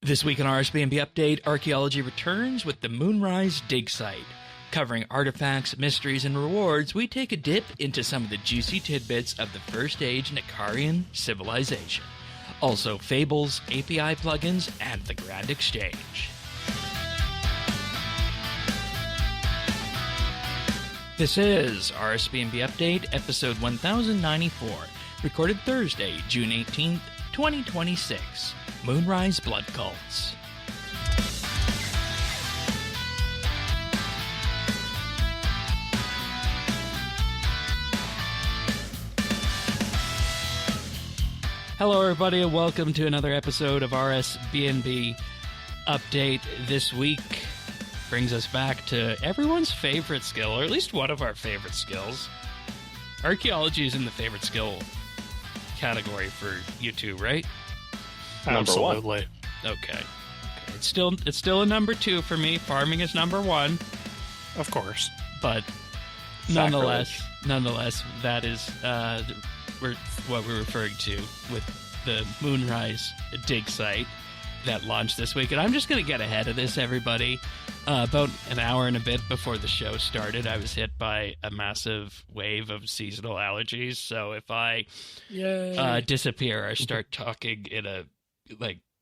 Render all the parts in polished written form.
This week on RSBANDB Update, Archaeology returns with the Moonrise dig site. Covering artifacts, mysteries, and rewards, we take a dip into some of the juicy tidbits of the First Age Nakkirian civilization. Also, Fables, API Plugins, and the Grand Exchange. This is RSBANDB Update, episode 1094, recorded Thursday, June 18th, 2026. Moonrise Blood Cults. Hello everybody and welcome to another episode of RSBANDB Update. This week brings us back to everyone's favorite skill, or at least one of our favorite skills. Archaeology is in the favorite skill category for you two, right? Absolutely. Okay. It's still a number 2 for me. Farming is number 1. Of course. But nonetheless, that is what we're referring to with the Moonrise dig site that launched this week. And I'm just going to get ahead of this, everybody. About an hour and a bit before the show started, I was hit by a massive wave of seasonal allergies. So if I disappear or start talking in a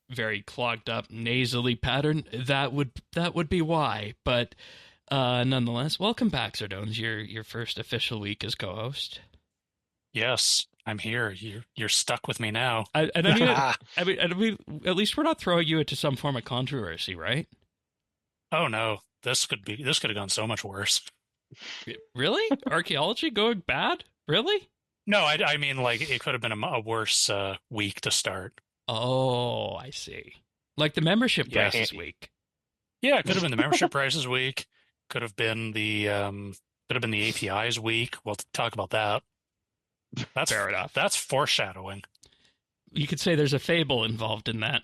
very clogged up nasally pattern, that would be why. But nonetheless, welcome back, Zardones. Your first official week as co-host. Yes, I'm here. You're stuck with me now. I mean, at least we're not throwing you into some form of controversy, right? Oh no, this could have gone so much worse. Really? Archaeology going bad? Really? No, I mean, it could have been a worse week to start. Oh, I see. Like the membership prices week. Yeah, it could have been the membership prices week. Could have been the APIs week. We'll talk about that. That's fair enough. That's foreshadowing. You could say there's a fable involved in that.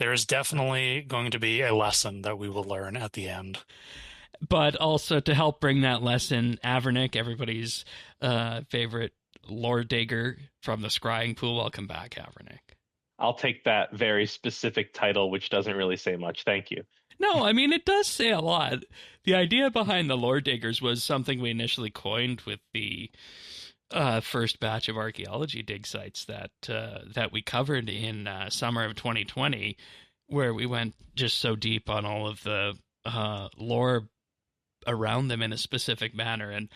There is definitely going to be a lesson that we will learn at the end. But also to help bring that lesson, Havenhythe, everybody's favorite lore digger from the scrying pool. Welcome back, Havenhythe. I'll take that very specific title, which doesn't really say much. Thank you. No, I mean, it does say a lot. The idea behind the lore diggers was something we initially coined with the first batch of archaeology dig sites that we covered in summer of 2020, where we went just so deep on all of the lore around them in a specific manner. And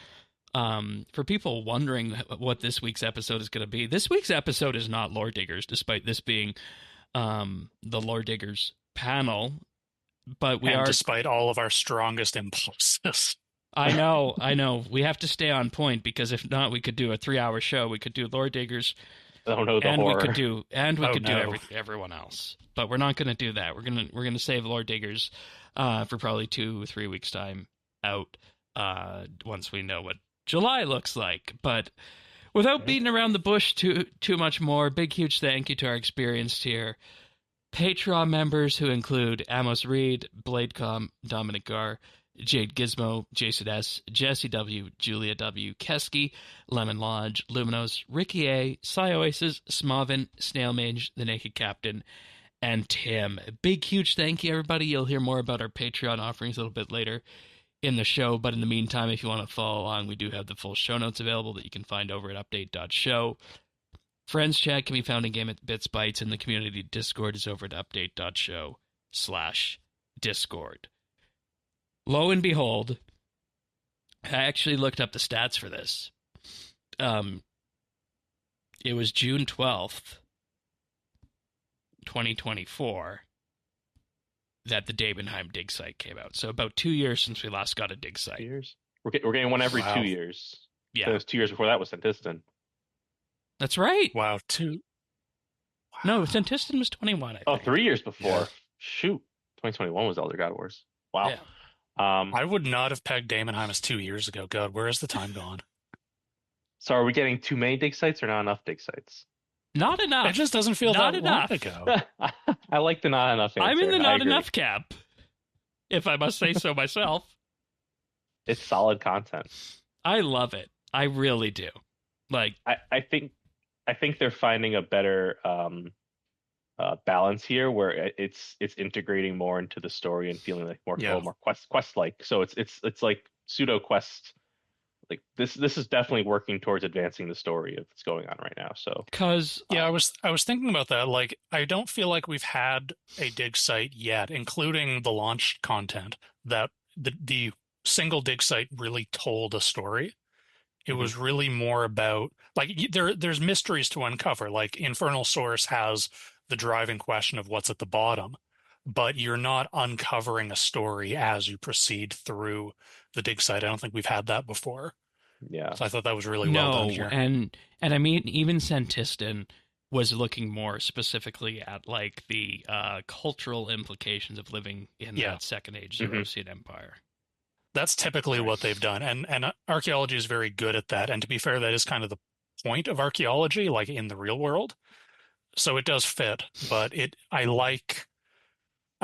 for people wondering what this week's episode is going to be, this week's episode is not lore diggers, despite this being the lore diggers panel. But despite all of our strongest impulses. I know. We have to stay on point, because if not, we could do a 3-hour show. We could do lore diggers. Oh no, the horror. We could do everyone else. But we're not going to do that. We're going to save lore diggers for probably 2 or 3 weeks time out once we know what July looks like. But without beating around the bush too much more, big huge thank you to our experienced here Patreon members, who include Amos Reed, Bladecom, Dominic Gar, Jade Gizmo, Jason S., Jesse W., Julia W., Kesky, Lemon Lodge, Luminos, Ricky A., Oasis, Smavin, Snail Mage, The Naked Captain, and Tim. A big, huge thank you, everybody. You'll hear more about our Patreon offerings a little bit later in the show, but in the meantime, if you want to follow along, we do have the full show notes available that you can find over at update.show. Friends chat can be found in Game at Bits Bytes, and the community Discord is over at update.show/Discord. Lo and behold, I actually looked up the stats for this. It was June 12th, 2024, that the Dabenheim dig site came out. So about 2 years since we last got a dig site. 2 years? We're getting one every 2 years. Yeah. So it was 2 years before that was Sentiston. That's right. Wow, 2. Wow. No, Sentiston was 21, I think. Oh, 3 years before. Yeah. Shoot. 2021 was Elder God Wars. Wow. Yeah. I would not have pegged Dabenheim as 2 years ago. God, where has the time gone? So are we getting too many dig sites or not enough dig sites? Not enough. It just doesn't feel not that enough. long ago. I like the not enough answer. I'm in the I not agree. enough camp, if I must say so myself. It's solid content. I love it. I really do. I think they're finding a better balance here, where it's integrating more into the story and feeling like more more quest like. So it's like pseudo quest. Like this is definitely working towards advancing the story of what's going on right now. So because I was thinking about that. Like, I don't feel like we've had a dig site yet, including the launch content, that the single dig site really told a story. It was really more about, like, there's mysteries to uncover. Like, Infernal Source has the driving question of what's at the bottom, but you're not uncovering a story as you proceed through the dig site. I don't think we've had that before. yeah. So I thought that was really well done here. and I mean, even Santistan was looking more specifically at like the cultural implications of living in that second age Zerosian Empire. That's typically what they've done, and archaeology is very good at that. And to be fair, that is kind of the point of archaeology, like in the real world. So it does fit, but I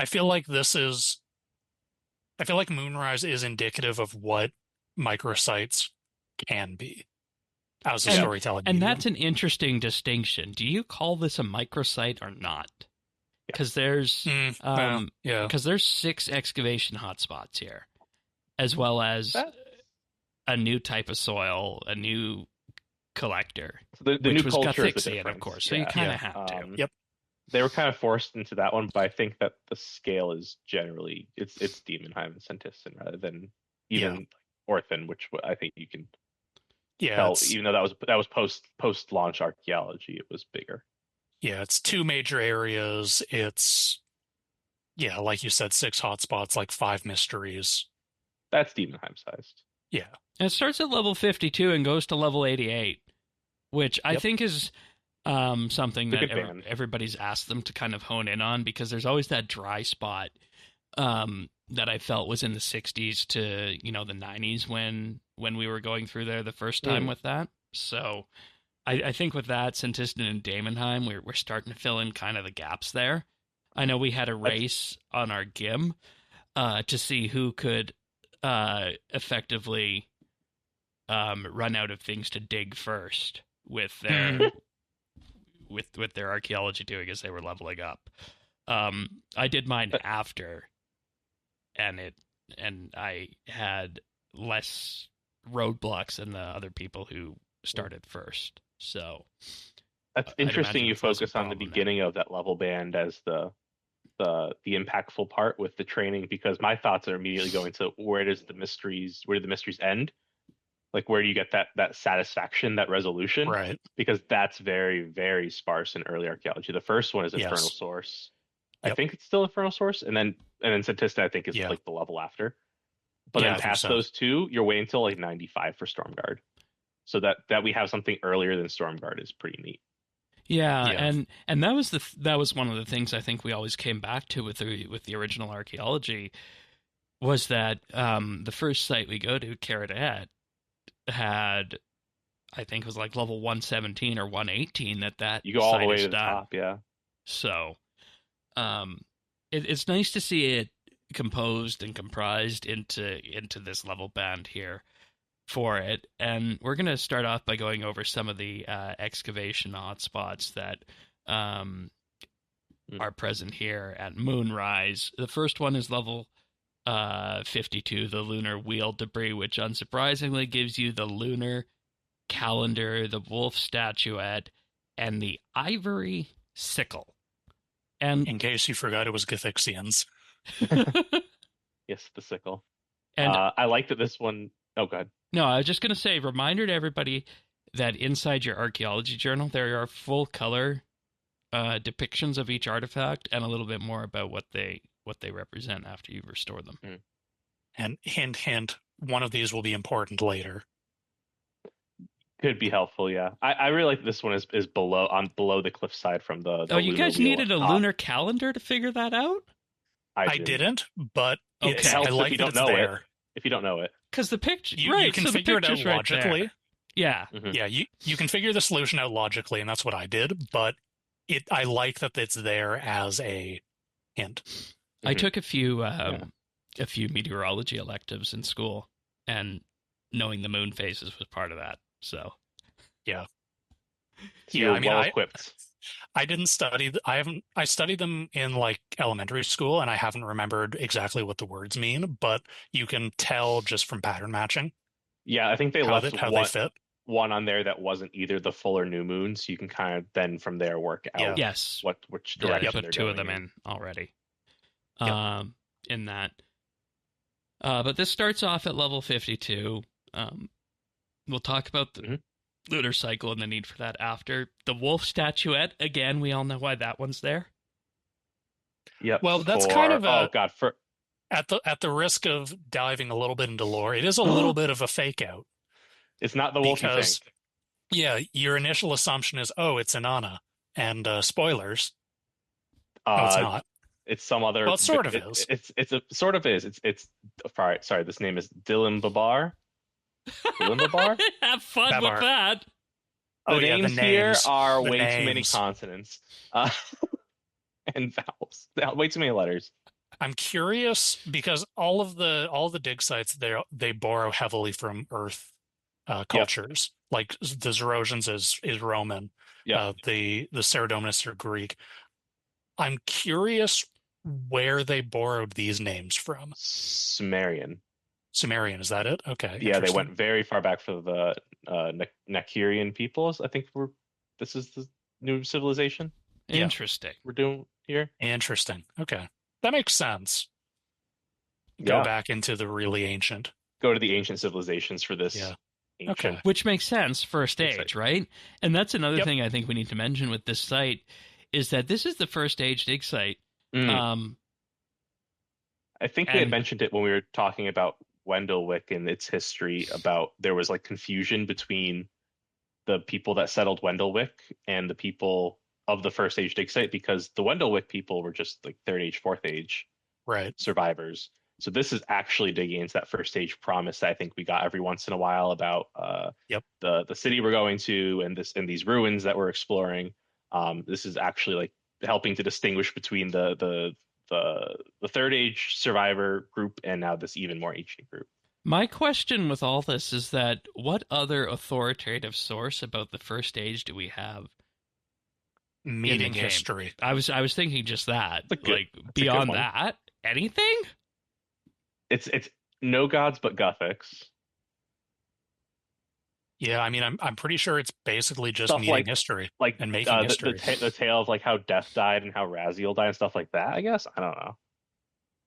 feel like Moonrise is indicative of what microsites can be as a storytelling medium. And that's an interesting distinction. Do you call this a microsite or not? Because there's because there's 6 excavation hotspots here, as well as a new type of soil, a new collector, the new was culture is the Gothixian, difference. of course. So you kind of have to. Yep. They were kind of forced into that one, but I think that the scale is generally it's Demonheim and Santistan rather than even Orthan, which I think you can tell. Even though that was post launch archaeology, it was bigger. Yeah, it's 2 major areas. It's like you said, 6 hotspots, like 5 mysteries. That's Demonheim sized. Yeah. And it starts at level 52 and goes to level 88, which I think is something that everybody's asked them to kind of hone in on, because there's always that dry spot that I felt was in the 60s to, the 90s when we were going through there the first time with that. So I think with that, Santistan and Daemonheim, we're starting to fill in kind of the gaps there. I know we had a race on our GIM to see who could effectively run out of things to dig first with their with their archaeology doing as they were leveling up. I did mine after, and I had less roadblocks than the other people who started first. So that's interesting. You focus on the beginning of that level band as the impactful part with the training, because my thoughts are immediately going to where do the mysteries end? Like, where do you get that satisfaction, that resolution? Right. Because that's very, very sparse in early archaeology. The first one is Infernal Source. Yep. I think it's still Infernal Source, and then Santistan I think is like the level after. But then past those 2, you're waiting until like 95 for Stormguard. So that we have something earlier than Stormguard is pretty neat. Yeah, and that was one of the things I think we always came back to with the original archaeology, was that the first site we go to, Caradat, had, I think it was like level 117 or 118 that you go all the way to the top. So it's nice to see it composed and comprised into this level band here for it. And we're going to start off by going over some of the excavation hotspots that are present here at Moonrise. The first one is level 52, the lunar wheel debris, which unsurprisingly gives you the lunar calendar, the wolf statuette, and the ivory sickle. And in case you forgot, it was Gothixians. Yes, the sickle. And I like that this one. Oh, go ahead. No, I was just going to say, reminder to everybody that inside your archaeology journal, there are full color depictions of each artifact and a little bit more about what they represent after you restore them. And hint, one of these will be important later. Could be helpful, yeah. I really like this one is below the cliffside from the you guys needed a lunar calendar to figure that out? I didn't, but it helps if you don't know it. If you don't know it, because the picture, you can figure it out logically. Right, yeah, yeah. You can figure the solution out logically, and that's what I did. But I like that it's there as a hint. I took a few meteorology electives in school, and knowing the moon phases was part of that. So, yeah. So you're well equipped. I didn't study. I studied them in like elementary school, and I haven't remembered exactly what the words mean. But you can tell just from pattern matching. Yeah, I think they left how they fit. One on there that wasn't either the full or new moon, so you can kind of then from there work out which direction they put two of them in already. In that. But this starts off at level 52. We'll talk about the lunar cycle and the need for that after. The wolf statuette, again, we all know why that one's there. Yep. Well, that's kind of a... At the risk of diving a little bit into lore, it is a little bit of a fake out. It's not the wolf you think. Yeah, your initial assumption is, it's Inanna. And spoilers. No, it's not. It's some other... Well, it sort of is. It's a sort of is. It's sorry, this name is Dylan Babar. Dylan Babar? Have fun with that. The names here are way too many consonants. And vowels. Way too many letters. I'm curious because all the dig sites they borrow heavily from Earth cultures. Like the Zerosians is Roman. The Ceredominists are Greek. I'm curious where they borrowed these names from. Sumerian, is that it? Okay. Yeah, they went very far back for the Nakkirian peoples. I think this is the new civilization. Interesting. We're doing here. Interesting. Okay. That makes sense. Go back into the really ancient. Go to the ancient civilizations for this. Yeah. Ancient. Okay. Which makes sense, First Age, right? And that's another thing I think we need to mention with this site is that this is the First Age dig site. I think we had mentioned it when we were talking about Wendelwick and its history about there was like confusion between the people that settled Wendelwick and the people of the First Age dig site because the Wendelwick people were just like Third Age, Fourth Age survivors. So this is actually digging into that First Age promise that I think we got every once in a while about the city we're going to and these ruins that we're exploring. This is actually like helping to distinguish between the Third Age survivor group and now this even more ancient group. My question with all this is that what other authoritative source about the First Age do we have? Meeting history. I was thinking just that. Like beyond that, anything? It's no gods but Gothics. Yeah, I mean, I'm pretty sure it's basically just stuff meeting history, and making history. The tale of like how Death died and how Raziel died and stuff like that. I guess I don't know.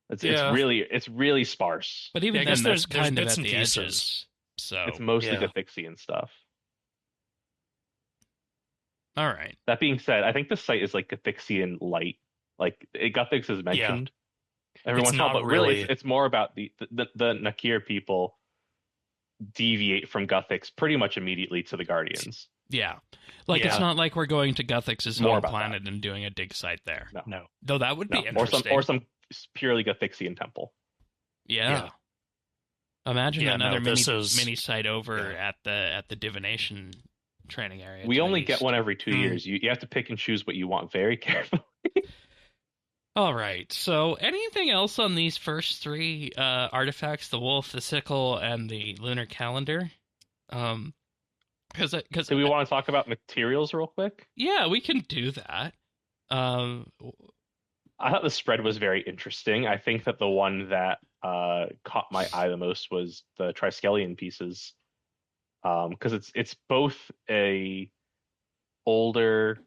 It's really sparse. But even then, there's kind of at the pieces. Edges. So it's mostly Gothixian stuff. All right. That being said, I think the site is like Gothixian light. Like Gothics is mentioned every once in a while, but really it's more about the Nakkir people deviate from Gothics pretty much immediately to the Guardians. Yeah. It's not like we're going to Gothics' home planet and doing a dig site there. No. Though that would be interesting. Or some purely Gothixian temple. Yeah. Imagine another mini site over at the divination training area. We only get one every 2 years. You have to pick and choose what you want very carefully. All right. So anything else on these first three artifacts, the wolf, the sickle, and the lunar calendar? Because do we want to talk about materials real quick? Yeah, we can do that. I thought the spread was very interesting. I think that the one that caught my eye the most was the Triskelion pieces. Because it's both a older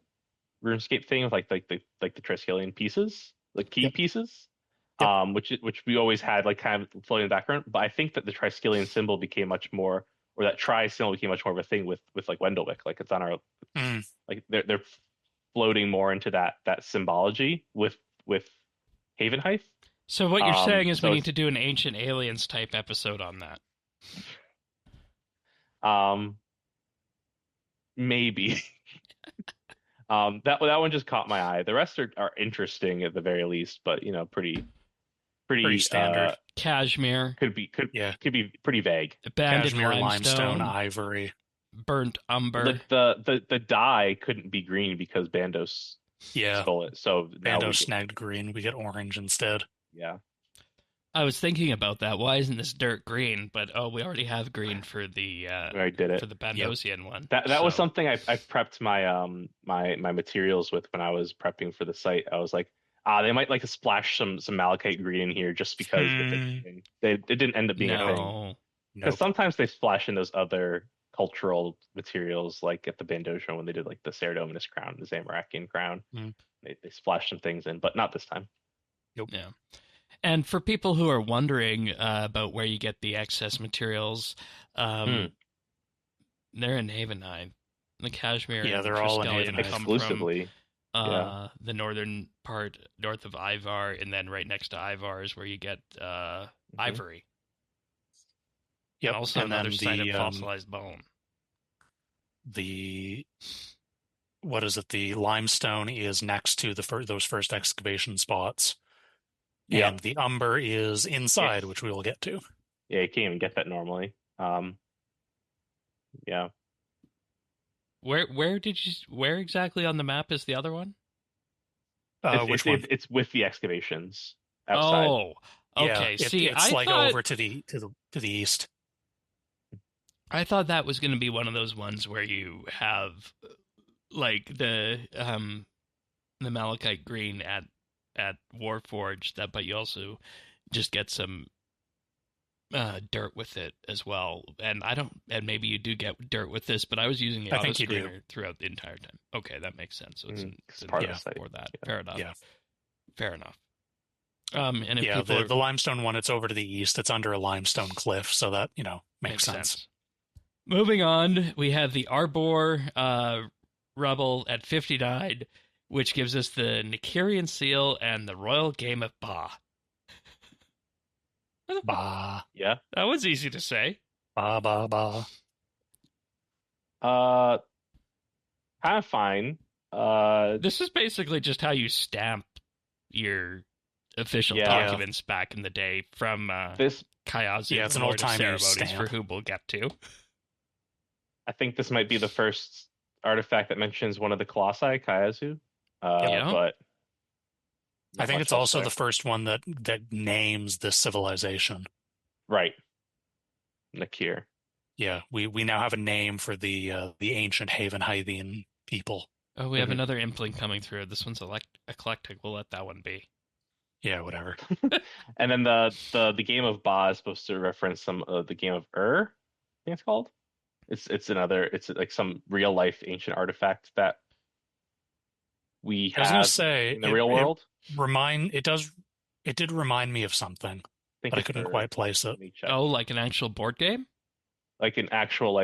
RuneScape thing with like the Triskelion pieces, the key pieces, which we always had like kind of floating in the background. But I think that the Triskelion symbol became much more, or that tri symbol became much more of a thing with like Wendelwick. Like it's on our like they're floating more into that symbology with Havenhythe. So what you're saying is we need to do an Ancient Aliens type episode on that. Maybe. That one just caught my eye. The rest are interesting at the very least, but pretty standard. Cashmere could be pretty vague. Abandoned Cashmere, limestone, ivory, burnt umber. The dye couldn't be green because Bandos stole it. So Bandos snagged green. We get orange instead. Yeah. I was thinking about that. Why isn't this dirt green? But we already have green for the I did it for the Bandosian one. That was something I prepped my my materials with when I was prepping for the site. I was like, they might like to splash some malachite green in here just because it's interesting. It didn't end up being a thing. Because sometimes they splash in those other cultural materials, like at the Bandosian when they did like the Cerdominus crown, the Zamorakian crown. They splashed some things in, but not this time. Nope. Yeah. And for people who are wondering about where you get the excess materials, they're in Havenhythe. The Cashmere. Yeah, they're all in Havenhythe. Exclusively. The northern part, north of Ivar, and then right next to Ivar is where you get ivory. Yep. And also another site of fossilized bone. The limestone is next to those first excavation spots. Yeah. And the umber is inside, which we will get to. Yeah, you can't even get that normally. Yeah. Where exactly on the map is the other one? Which one? It's with the excavations outside. Oh, okay. Yeah, See, it's over to the east. I thought that was going to be one of those ones where you have like the malachite green at Warforged, but you also just get some dirt with it as well. And maybe you do get dirt with this, but I was using the auto screener throughout the entire time. Okay, that makes sense. So it's part of the site for that. Yeah. Fair enough. Yeah. Fair enough. And if the limestone one, it's over to the east. It's under a limestone cliff, so that makes sense. Moving on, we have the Arbor rubble at 59, which gives us the Nakkirian seal and the Royal Game of Ba. Ba. Yeah. That was easy to say. Ba, ba, ba. Kind of fine. This is basically just how you stamp your official documents back in the day from this Kayazu. Yeah, it's an old-time ceremonies stamp. for who we'll get to. I think this might be the first artifact that mentions one of the Colossi, Kayazu. But I think it's also the first one that names this civilization. Right. Nakkir. Yeah, we now have a name for the ancient Havenhythian people. Oh, we have another impling coming through. This one's eclectic. We'll let that one be. Yeah, whatever. And then the game of Ba is supposed to reference some of the game of I think it's called. It's like some real life ancient artifact that we have in the real world. It did remind me of something, but I couldn't quite place it. Oh, like an actual board game? Like an actual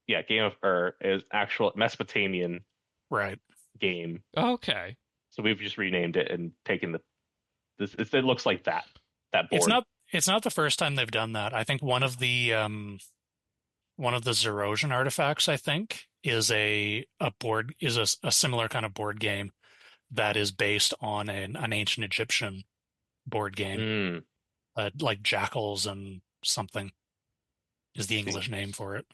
game of is actual Mesopotamian game. Okay. So we've just renamed it and taken it looks like that board. It's not the first time they've done that. I think one of the Zerosian artifacts, I think, is a similar kind of board game that is based on an ancient Egyptian board game, like Jackals and something is the English name for it.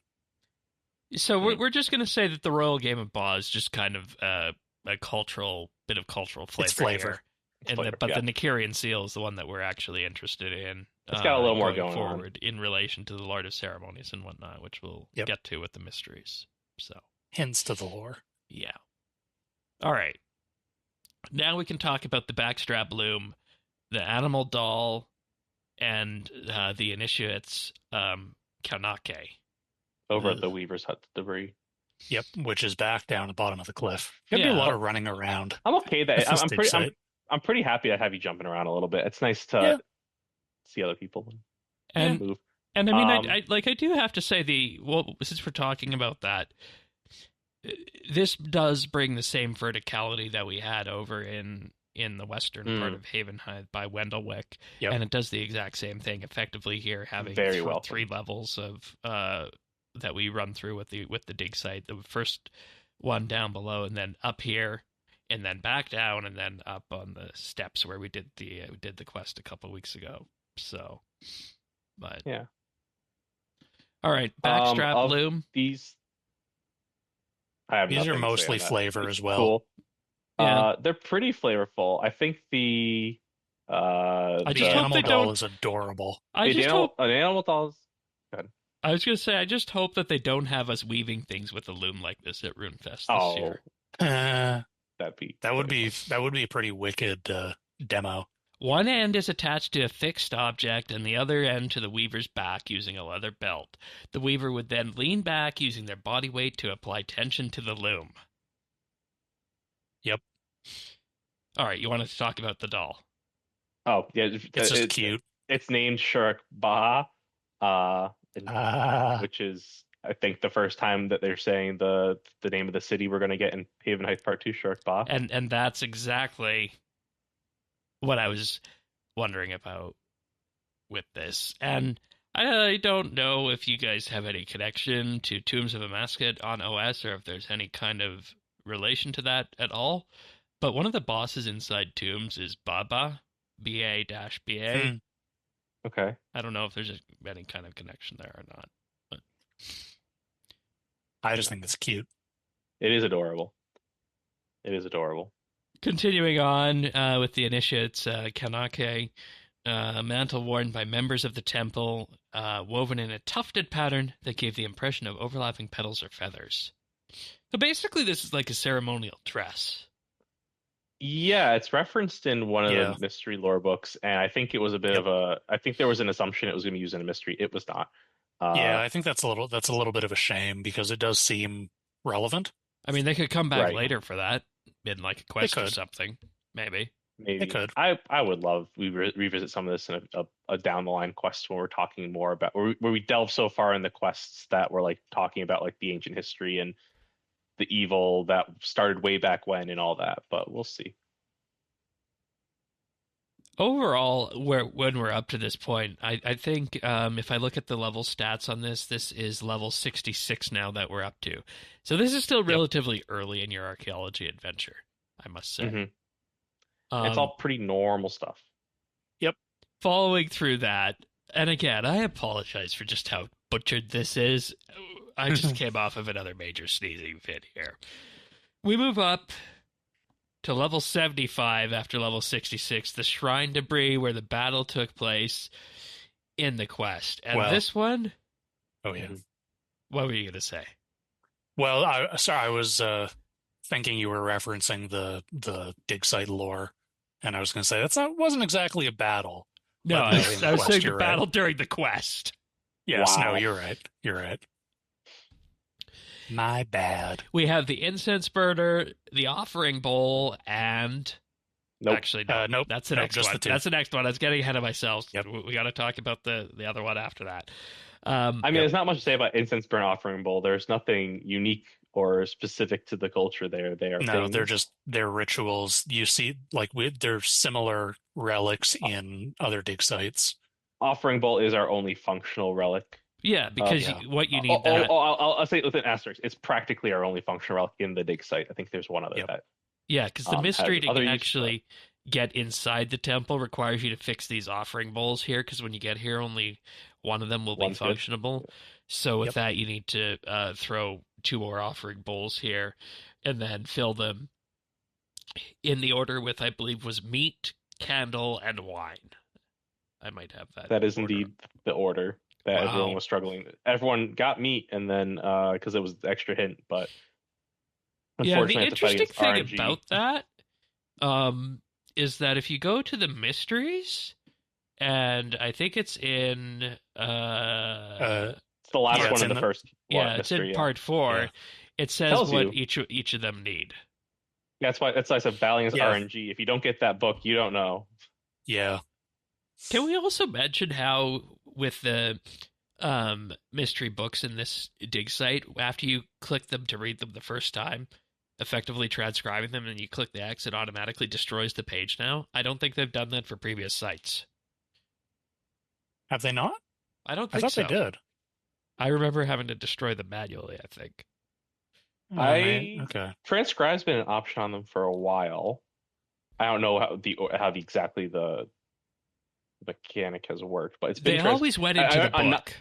So we're just going to say that the Royal Game of Ba is just kind of a cultural flavor. It's flavor. But the Nakkirian seal is the one that we're actually interested in. It's got a little more going forward in relation to the Lord of Ceremonies and whatnot, which we'll get to with the mysteries. So hints to the lore. Yeah. All right. Now we can talk about the backstrap loom, the animal doll, and the initiate's Kaunake. Over at the Weaver's Hut debris. Yep, which is back down the bottom of the cliff. Gonna be a lot of running around. I'm okay that I'm pretty happy to have you jumping around a little bit. It's nice to see other people and move. And I mean, I do have to say since we're talking about that, this does bring the same verticality that we had over in the western part of Havenhythe by Wendelwick, and it does the exact same thing effectively here, having three levels of that we run through with the dig site. The first one down below, and then up here, and then back down, and then up on the steps where we did the quest a couple weeks ago. So, but yeah. All right, backstrap loom. These are mostly flavor as well. Cool. Yeah. They're pretty flavorful. I think the The animal doll is adorable. An animal doll is good. I was going to say, I just hope that they don't have us weaving things with a loom like this at RuneFest this year. That would be a pretty wicked demo. One end is attached to a fixed object and the other end to the weaver's back using a leather belt. The weaver would then lean back using their body weight to apply tension to the loom. Yep. All right, you wanted to talk about the doll. Oh, yeah. It's just cute. It's named Shurk Baha, which is, I think, the first time that they're saying the name of the city we're going to get in Havenhythe Part 2, Shurk Baha. And that's exactly what I was wondering about with this. And I don't know if you guys have any connection to Tombs of Amascut on OS or if there's any kind of relation to that at all. But one of the bosses inside Tombs is Baba, B-A-B-A. Okay. I don't know if there's any kind of connection there or not. But I just think it's cute. It is adorable. Continuing on with the initiates, Kanake, a mantle worn by members of the temple, woven in a tufted pattern that gave the impression of overlapping petals or feathers. So basically this is like a ceremonial dress. Yeah, it's referenced in one of the mystery lore books, and I think it was a bit of a. I think there was an assumption it was going to be used in a mystery. It was not. I think that's a little bit of a shame because it does seem relevant. I mean, they could come back later for that in like a quest or something. Maybe they could. I would love we revisit some of this in a down the line quest when we're talking more about where we delve so far in the quests that we're like talking about like the ancient history and the evil that started way back when and all that, but we'll see. Overall, when we're up to this point, I think if I look at the level stats on this is level 66 now that we're up to. So this is still relatively early in your archaeology adventure, I must say. Mm-hmm. It's all pretty normal stuff. Yep. Following through that, and again, I apologize for just how butchered this is. I just came off of another major sneezing fit here. We move up to level 75 after level 66, the shrine debris where the battle took place in the quest. And this one... Oh, yeah. What were you going to say? Well, I was thinking you were referencing the dig site lore, and I was going to say that wasn't exactly a battle. No, I was saying the battle during the quest. Yes, no, you're right. You're right. My bad. We have the incense burner, the offering bowl, and... Nope. Actually, no. Nope. That's the next one. That's the next one. I was getting ahead of myself. Yep. We got to talk about the other one after that. I mean, there's not much to say about incense burner offering bowl. There's nothing unique or specific to the culture there. They are they're rituals. You see, like there's similar relics in other dig sites. Offering bowl is our only functional relic. Yeah, because what you need I'll say it with an asterisk. It's practically our only functional relic in the dig site. I think there's one other that. Yeah, because the mystery to actually get inside the temple requires you to fix these offering bowls here, because when you get here, only one of them will be functionable. So with that, you need to throw 2 more offering bowls here, and then fill them in the order with, I believe, was meat, candle, and wine. I might have that. That is indeed the order that everyone was struggling. Everyone got meat, and then because it was the extra hint, but the interesting thing about that is that if you go to the mysteries, and I think it's in it's the last one in the first it's in part 4. It says what each of them need. That's why I said Valiant's RNG. If you don't get that book, you don't know. Yeah. Can we also mention how with the mystery books in this dig site, after you click them to read them the first time, effectively transcribing them, and you click the X, it automatically destroys the page now? I don't think they've done that for previous sites. Have they not? I don't think so. I thought they did. I remember having to destroy them manually, I think. Transcribe's been an option on them for a while. I don't know how exactly the mechanic has worked, but it's been they always went into the book.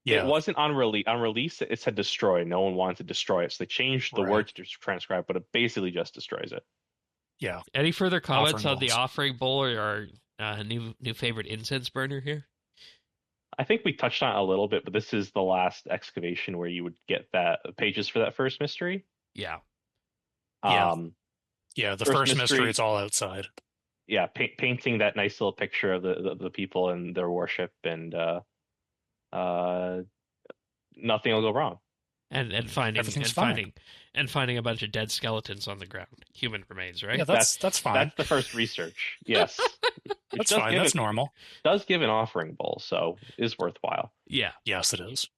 It wasn't on release. On release, it said destroy. No one wanted to destroy it, so they changed the word to transcribe, but it basically just destroys it. Yeah. Any further comments Offering on the bowls. offering bowl or our new favorite incense burner here? I think we touched on it a little bit, but this is the last excavation where you would get that pages for that first mystery. Yeah. Yeah, the first mystery, it's all outside. Yeah, painting that nice little picture of the people and their worship, and nothing will go wrong. And finding a bunch of dead skeletons on the ground, human remains, right? Yeah, that's fine. That's the first research. Yes, that's fine. That's normal. Does give an offering bowl, so is worthwhile. Yeah. Yes, it is.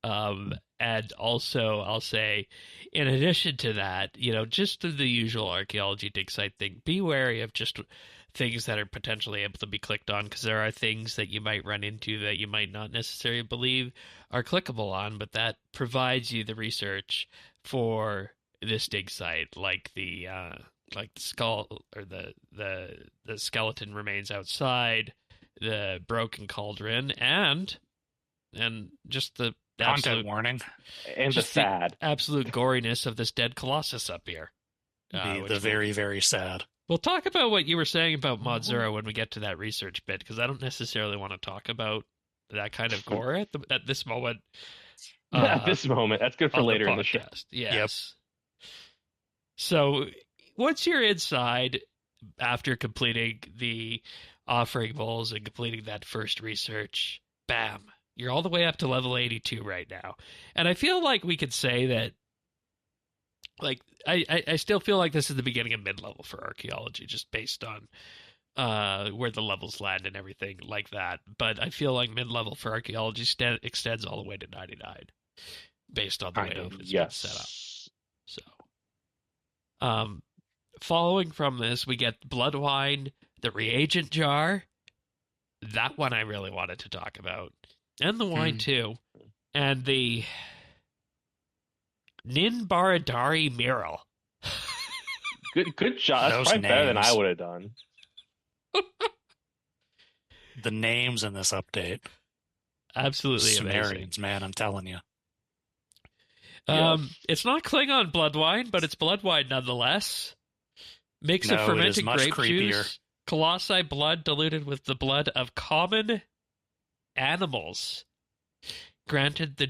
And also, I'll say, in addition to that, just the usual archaeology dig site thing, be wary of just things that are potentially able to be clicked on, because there are things that you might run into that you might not necessarily believe are clickable on, but that provides you the research for this dig site, like the skull or the skeleton remains outside, the broken cauldron, and just the content warning and the absolute goriness of this dead Colossus up here. The very, very sad. We'll talk about what you were saying about Mod Zero when we get to that research bit, because I don't necessarily want to talk about that kind of gore at this moment. At this moment, that's good for later in the show. Yes. Yep. So once you're inside, after completing the offering bowls and completing that first research, bam, you're all the way up to level 82 right now. And I feel like we could say that, like, I still feel like this is the beginning of mid-level for archaeology, just based on where the levels land and everything like that. But I feel like mid-level for archaeology extends all the way to 99, based on the way it's been set up. So, following from this, we get blood wine, the reagent jar. That one I really wanted to talk about. And the wine, too. And the Ninbaradari mural. Good job. That's probably better than I would have done. The names in this update. Absolutely Sumerians, amazing. Man, I'm telling you. It's not Klingon blood wine, but it's blood wine nonetheless. Makes of fermented grape juice, Colossi blood diluted with the blood of common animals. Granted the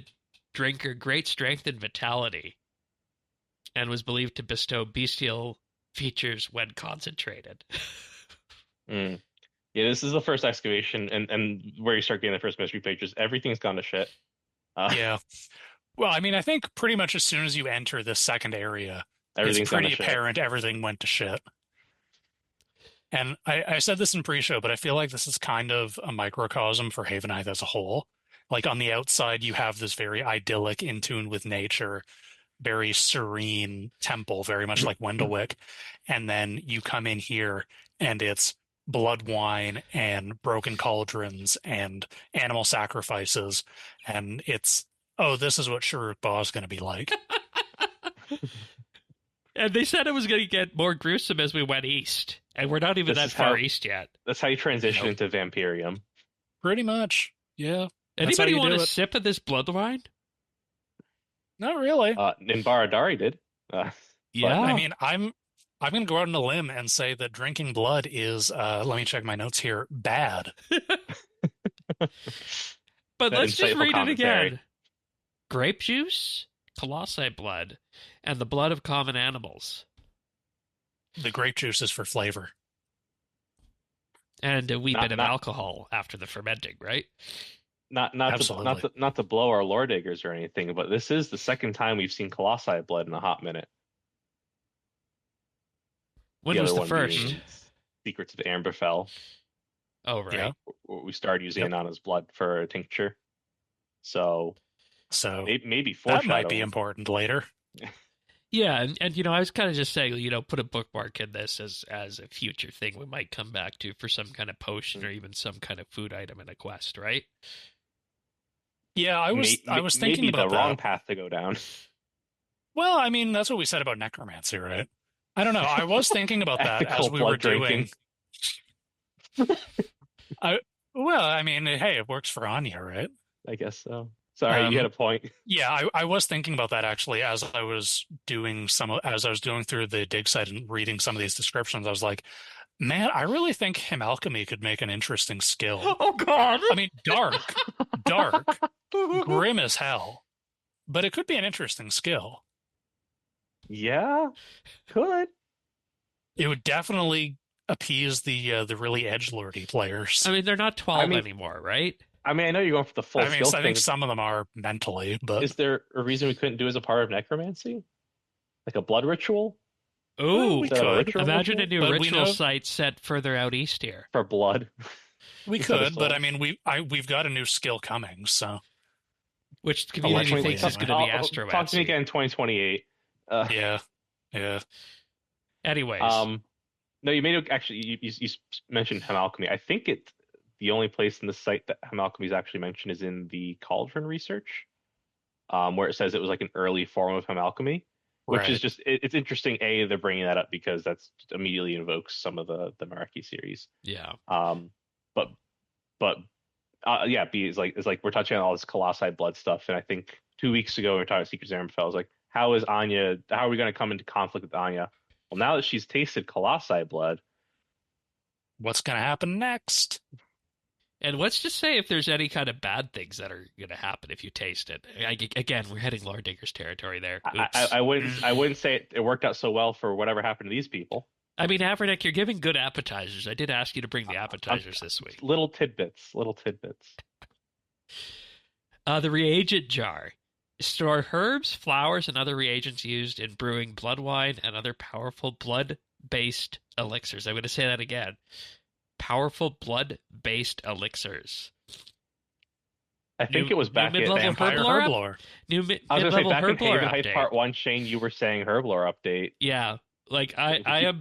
drinker great strength and vitality, and was believed to bestow bestial features when concentrated. Yeah, this is the first excavation, and where you start getting the first mystery pages, everything's gone to shit. Yeah. Well, I mean, I think pretty much as soon as you enter this second area, it's pretty apparent everything went to shit. And I said this in pre-show, but I feel like this is kind of a microcosm for Havenhythe as a whole. Like, on the outside, you have this very idyllic, in tune with nature, very serene temple, very much like Wendelwick. And then you come in here, and it's blood wine and broken cauldrons and animal sacrifices. And it's, oh, this is what Shuruk Ba is going to be like. And they said it was going to get more gruesome as we went east. And we're not even that far east yet. That's how you transition into Vampirium. Pretty much, yeah. Anybody want a sip of this blood wine? Not really. Ninbaradari did. Yeah. I mean, I'm going to go out on a limb and say that drinking blood is, let me check my notes here, bad. But let's just read it again. Grape juice, Colossi blood, and the blood of common animals. The grape juice is for flavor. And a wee bit of alcohol after the fermenting, right? Not to blow our lore diggers or anything, but this is the second time we've seen Colossi blood in a hot minute. When was the first? Secrets of Amberfell. Oh, right. Yeah. We started using Inanna's blood for a tincture. So maybe that might be important later. Yeah, and I was kind of just saying, put a bookmark in this as a future thing we might come back to for some kind of potion or even some kind of food item in a quest, right? Yeah, I was thinking about the wrong path to go down. Well, I mean, that's what we said about necromancy, right? I don't know. I was thinking about that as we were doing. Well, I mean, hey, it works for Anya, right? I guess so. Sorry, you had a point. Yeah, I was thinking about that actually as I was doing through the dig site and reading some of these descriptions. I was like, man, I really him alchemy could make an interesting skill. Oh God! I mean, dark, grim as hell, but it could be an interesting skill. Yeah, could. It would definitely appease the really edgelordy players. I mean, they're not 12 anymore, right? I mean, I know you're going for the full skill I think some of them are mentally, but is there a reason we couldn't do as a part of necromancy, like a blood ritual? Oh, we could. Imagine a new ritual site set further out east here for blood. We could, but I mean, we've got a new skill coming, so which community thinks is going to be astromancy? Talk to me again in 2028. Yeah. Anyways, no, you made actually you mentioned Hem Alchemy. I think the only place in the site that Hem Alchemy is actually mentioned is in the Cauldron research, where it says it was like an early form of Hem Alchemy, which is just it's interesting. They're bringing that up because that's just immediately invokes some of the Maraki series. Yeah. But yeah, B is like we're touching on all this Colossi blood stuff, and I think 2 weeks ago we were talking about Secrets of Amberfell. I was like, how are we going to come into conflict with Anya? Well, now that she's tasted Colossi blood, what's going to happen next? And let's just say if there's any kind of bad things that are going to happen if you taste it. Again, we're heading Lore Digger's territory there. I wouldn't say it worked out so well for whatever happened to these people. I mean, Havenhythe, you're giving good appetizers. I did ask you to bring the appetizers this week. Little tidbits. The reagent jar. Store herbs, flowers, and other reagents used in brewing blood wine and other powerful blood-based elixirs. I'm going to say that again. Powerful blood-based elixirs. I think it was back in Herblore. New I was going to say back in Herblore Havenhythe Part 1, Shane, you were saying Herblore update. Yeah, like I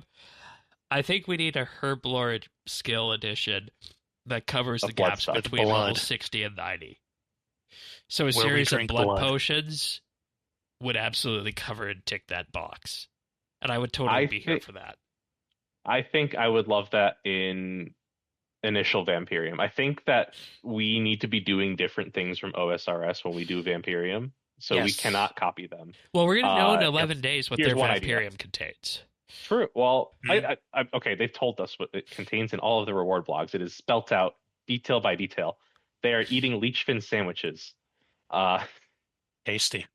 think we need a Herblore skill edition that covers the gaps between level 60 and 90. So a series of blood potions would absolutely cover and tick that box. And I would totally be here for that. I think I would love that in initial Vampirium. I think that we need to be doing different things from OSRS when we do Vampirium. So we cannot copy them. Well, we're going to know in 11 days what their Vampirium contains. True. Well, okay, they've told us what it contains in all of the reward blogs. It is spelt out detail by detail. They are eating leechfin sandwiches. Tasty.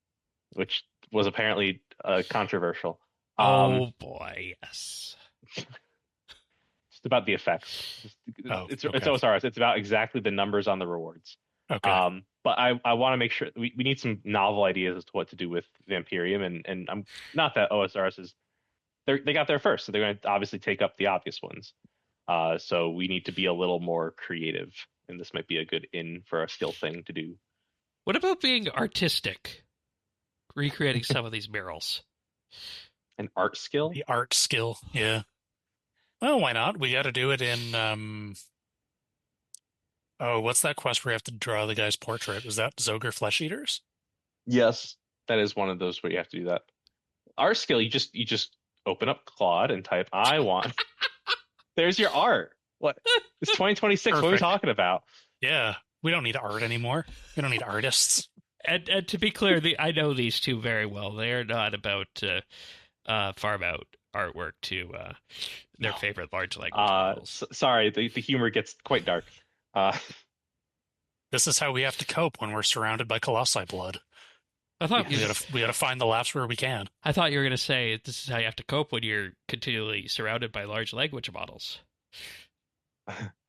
Which was apparently controversial. Oh boy, yes. It's about the effects. It's OSRS. It's about exactly the numbers on the rewards. Okay. But I want to make sure we need some novel ideas as to what to do with Vampirium, and I'm not that OSRS is they got there first, so they're going to obviously take up the obvious ones. So we need to be a little more creative, and this might be a good for a skill thing to do. What about being artistic? Recreating some of these murals. An art skill? The art skill, yeah. Well, why not? We got to do it in, what's that quest where you have to draw the guy's portrait? Is that Zogre Flesh Eaters? Yes, that is one of those where you have to do that. Art skill, you just open up Claude and type, I want. There's your art. What? It's 2026. Perfect. What are we talking about? Yeah. We don't need art anymore. We don't need artists. And to be clear, I know these two very well. They are not about farm out artwork to their favorite large language models. Sorry, the humor gets quite dark. This is how we have to cope when we're surrounded by Colossi blood. I thought we got to find the laughs where we can. I thought you were going to say this is how you have to cope when you're continually surrounded by large language models.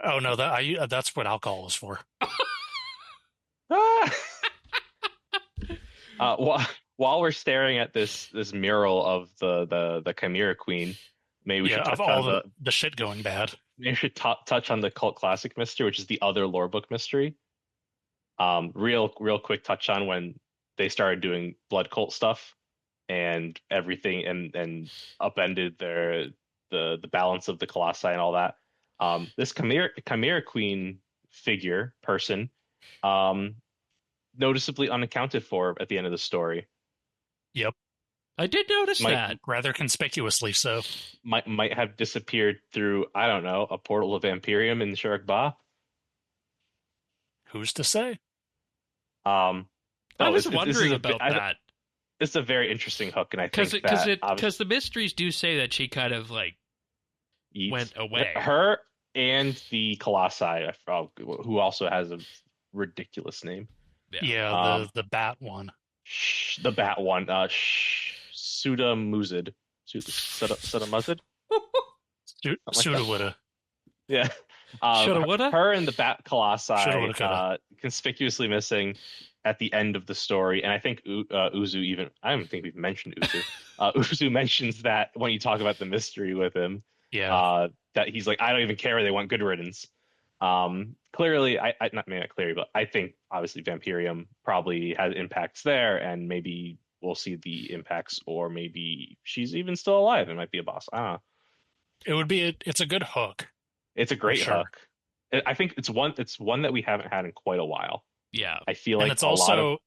Oh no, that's what alcohol is for. While we're staring at this mural of the Chimera Queen, maybe we should touch on the shit going bad. Maybe we should touch on the Cult Classic mystery, which is the other lore book mystery. Real quick touch on when they started doing blood cult stuff and everything, and upended the balance of the Colossi and all that. This Chimera Queen person, noticeably unaccounted for at the end of the story. Yep, I did notice that rather conspicuously. So might have disappeared through, I don't know, a portal of Vampirium in Shuruk Ba. Who's to say? I was wondering about that. It's a very interesting hook, and I think because the mysteries do say that she kind of like went away. Her and the Colossi, who also has a ridiculous name. Yeah, the bat one. The bat one. Sudamuzid. Sudamuzid? Suda-woulda. Yeah. Shoulda-woulda? Her and the bat Colossi conspicuously missing at the end of the story. And I think Uzu even... I don't think we've mentioned Uzu. Uzu mentions that when you talk about the mystery with him. Yeah. That he's like, I don't even care. They want good riddance. Clearly, not clearly, but I think obviously Vampirium probably has impacts there, and maybe we'll see the impacts, or maybe she's even still alive and might be a boss. I don't know. It would be it's a good hook. It's a great hook. I think it's one that we haven't had in quite a while. Yeah. I feel like it's also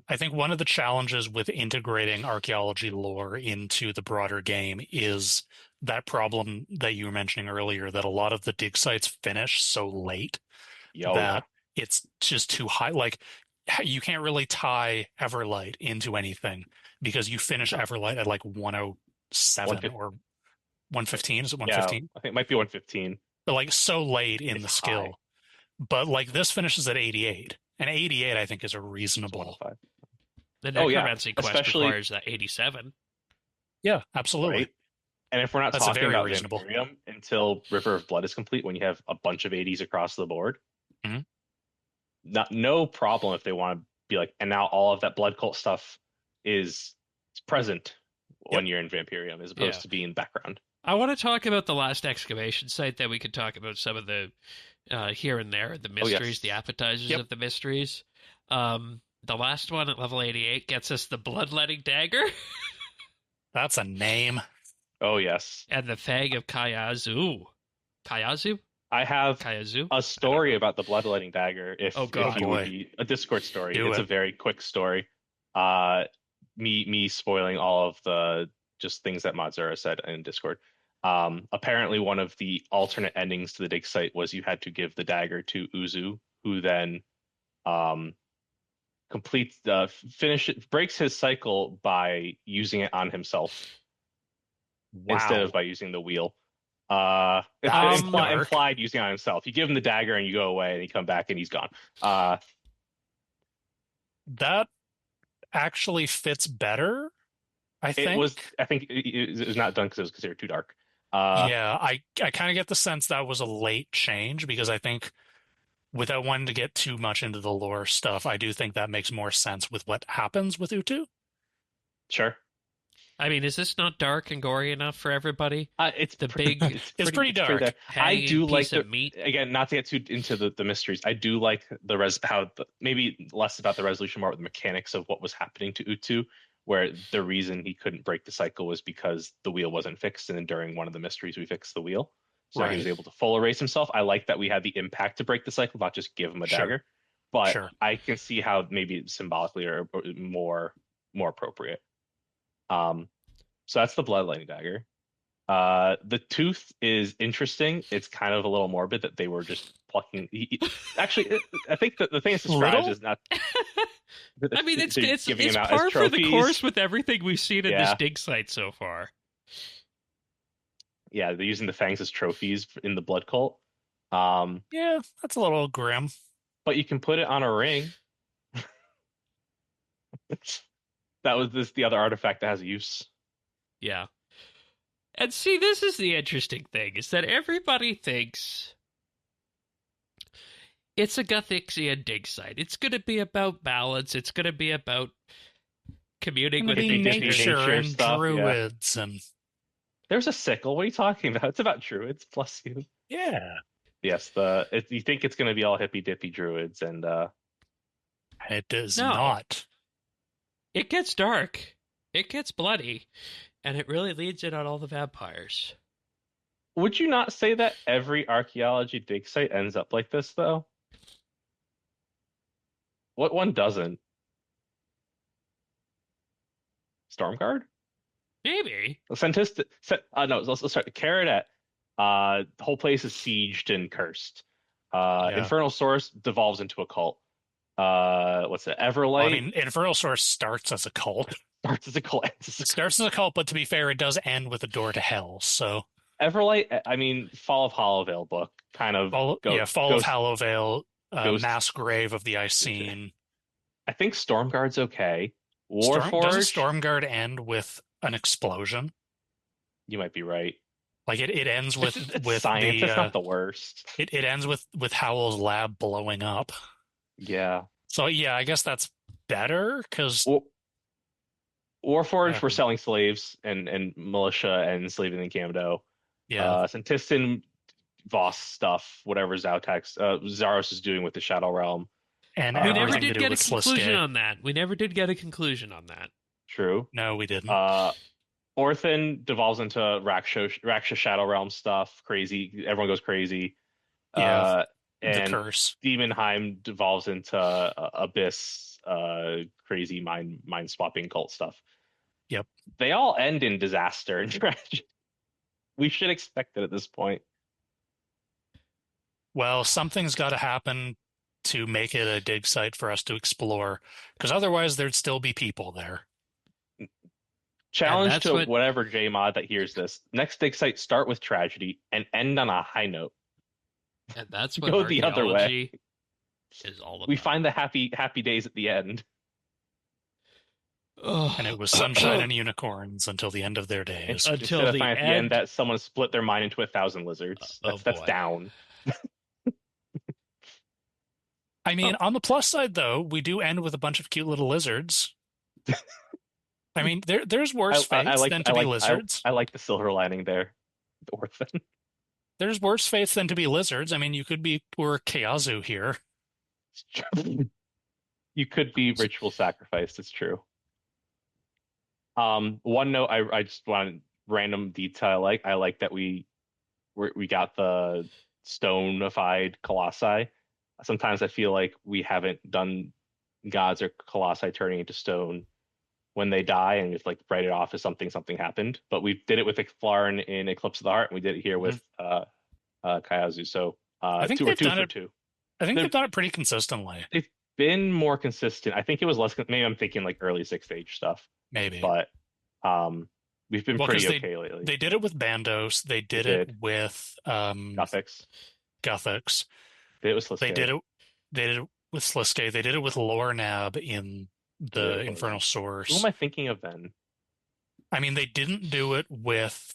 I think one of the challenges with integrating archaeology lore into the broader game is that problem that you were mentioning earlier, that a lot of the dig sites finish so late that it's just too high. Like, you can't really tie Everlight into anything because you finish Everlight at like 107 or 115. Is it 115? Yeah, I think it might be 115. But like so late in the skill. High. But like this finishes at 88. And 88, I think, is a reasonable. The necromancy quest requires that 87. Yeah, absolutely. Right? And if we're not talking about Vampirium until River of Blood is complete, when you have a bunch of 80s across the board, no problem if they want to be like, and now all of that blood cult stuff is present when you're in Vampirium as opposed to being in the background. I want to talk about the last excavation site, that we could talk about some of the here and there, the mysteries, the appetizers of the mysteries. The last one at level 88 gets us the Bloodletting Dagger. That's a name. Oh, yes. And the Fang of Kayazu. Kayazu? I have Kayazu? a story about the Bloodletting Dagger. If you would be a Discord story. It's a very quick story. Me spoiling all of the just things that Modzura said in Discord. Apparently, one of the alternate endings to the dig site was you had to give the dagger to Uzu, who then breaks his cycle by using it on himself instead of by using the wheel. Implied using it on himself. You give him the dagger and you go away, and you come back and he's gone. That actually fits better. I think it was not done because it was considered too dark. I kind of get the sense that was a late change, because I think, without wanting to get too much into the lore stuff, I do think that makes more sense with what happens with Utu. Sure. I mean, is this not dark and gory enough for everybody? It's pretty dark. I do like meat. Again, not to get too into the mysteries. I do like maybe less about the resolution, more about the mechanics of what was happening to Utu, where the reason he couldn't break the cycle was because the wheel wasn't fixed, and then during one of the mysteries we fixed the wheel, so he was able to full erase himself. I like that we had the impact to break the cycle, not just give him a dagger. But I can see how maybe symbolically or more appropriate. So that's the Bloodletting Dagger. The tooth is interesting. It's kind of a little morbid that they were just plucking. Actually, I think the thing it's described is not. I mean, it's par for the course with everything we've seen in this dig site so far. Yeah, they're using the fangs as trophies in the blood cult. Yeah, that's a little grim. But you can put it on a ring. That was the other artifact that has use. Yeah. And see, this is the interesting thing, is that everybody thinks it's a Gothixian dig site. It's going to be about balance. It's going to be about communing with nature and stuff, druids. And there's a sickle. What are you talking about? It's about druids plus you. Yeah. Yes, you think it's going to be all hippy-dippy druids, and it does not. It gets dark. It gets bloody. And it really leads in on all the vampires. Would you not say that every archaeology dig site ends up like this, though? What one doesn't? Stormguard? Maybe. Let's start. Caradet. The whole place is sieged and cursed. Infernal Source devolves into a cult. What's it? Everlight. Well, I mean, Infernal Source starts as a cult. Starts as a cult. Starts as a cult, but to be fair, it does end with a door to hell. So Everlight. I mean, Fall of Hollowvale book kind of. Fall of Hollowvale, Mass Grave of the Icene. I think Stormguard's okay. Warforged. Does Stormguard end with an explosion? You might be right. Like it ends with science. It's not the worst. It ends with Howell's lab blowing up. Yeah. So yeah, I guess that's better because Warforged were selling slaves and militia and enslaving the Camdo. Yeah. Santistan, Voss stuff, whatever Zaros is doing with the Shadow Realm. And we never did get a conclusion on that. We never did get a conclusion on that. True. No, we didn't. Orthan devolves into Raksha Shadow Realm stuff. Crazy. Everyone goes crazy. Yeah. And the curse. Demonheim devolves into Abyss, crazy mind swapping cult stuff. Yep. They all end in disaster and tragedy. We should expect it at this point. Well, something's got to happen to make it a dig site for us to explore, because otherwise there'd still be people there. Challenge to whatever JMod that hears this. Next dig site, start with tragedy and end on a high note. And that's what go the other way. Is all about. We find the happy days at the end. And it was sunshine and unicorns until the end of their days. Until the end that someone split their mind into 1,000 lizards. That's down. I mean, on the plus side, though, we do end with a bunch of cute little lizards. I mean, there's worse fates than to be lizards. I like the silver lining there, the Orphan. There's worse fates than to be lizards. I mean, you could be poor Kayazu here. You could be ritual sacrificed. It's true. One note, I just want random detail. I like that we got the stone-ified Colossi. Sometimes I feel like we haven't done gods or Colossi turning into stone when they die and just like write it off as something happened. But we did it with Flarn in Eclipse of the Heart, and we did it here with Kayazu. So I think they've done it pretty consistently. They've been more consistent. I think it was less. Maybe I'm thinking like early 6th Age stuff. Maybe, but we've been pretty okay lately. They did it with Bandos. They did it with Gothics. They did it with Sliske. They did it with Lornab in the Infernal Source. Who am I thinking of then? I mean, they didn't do it with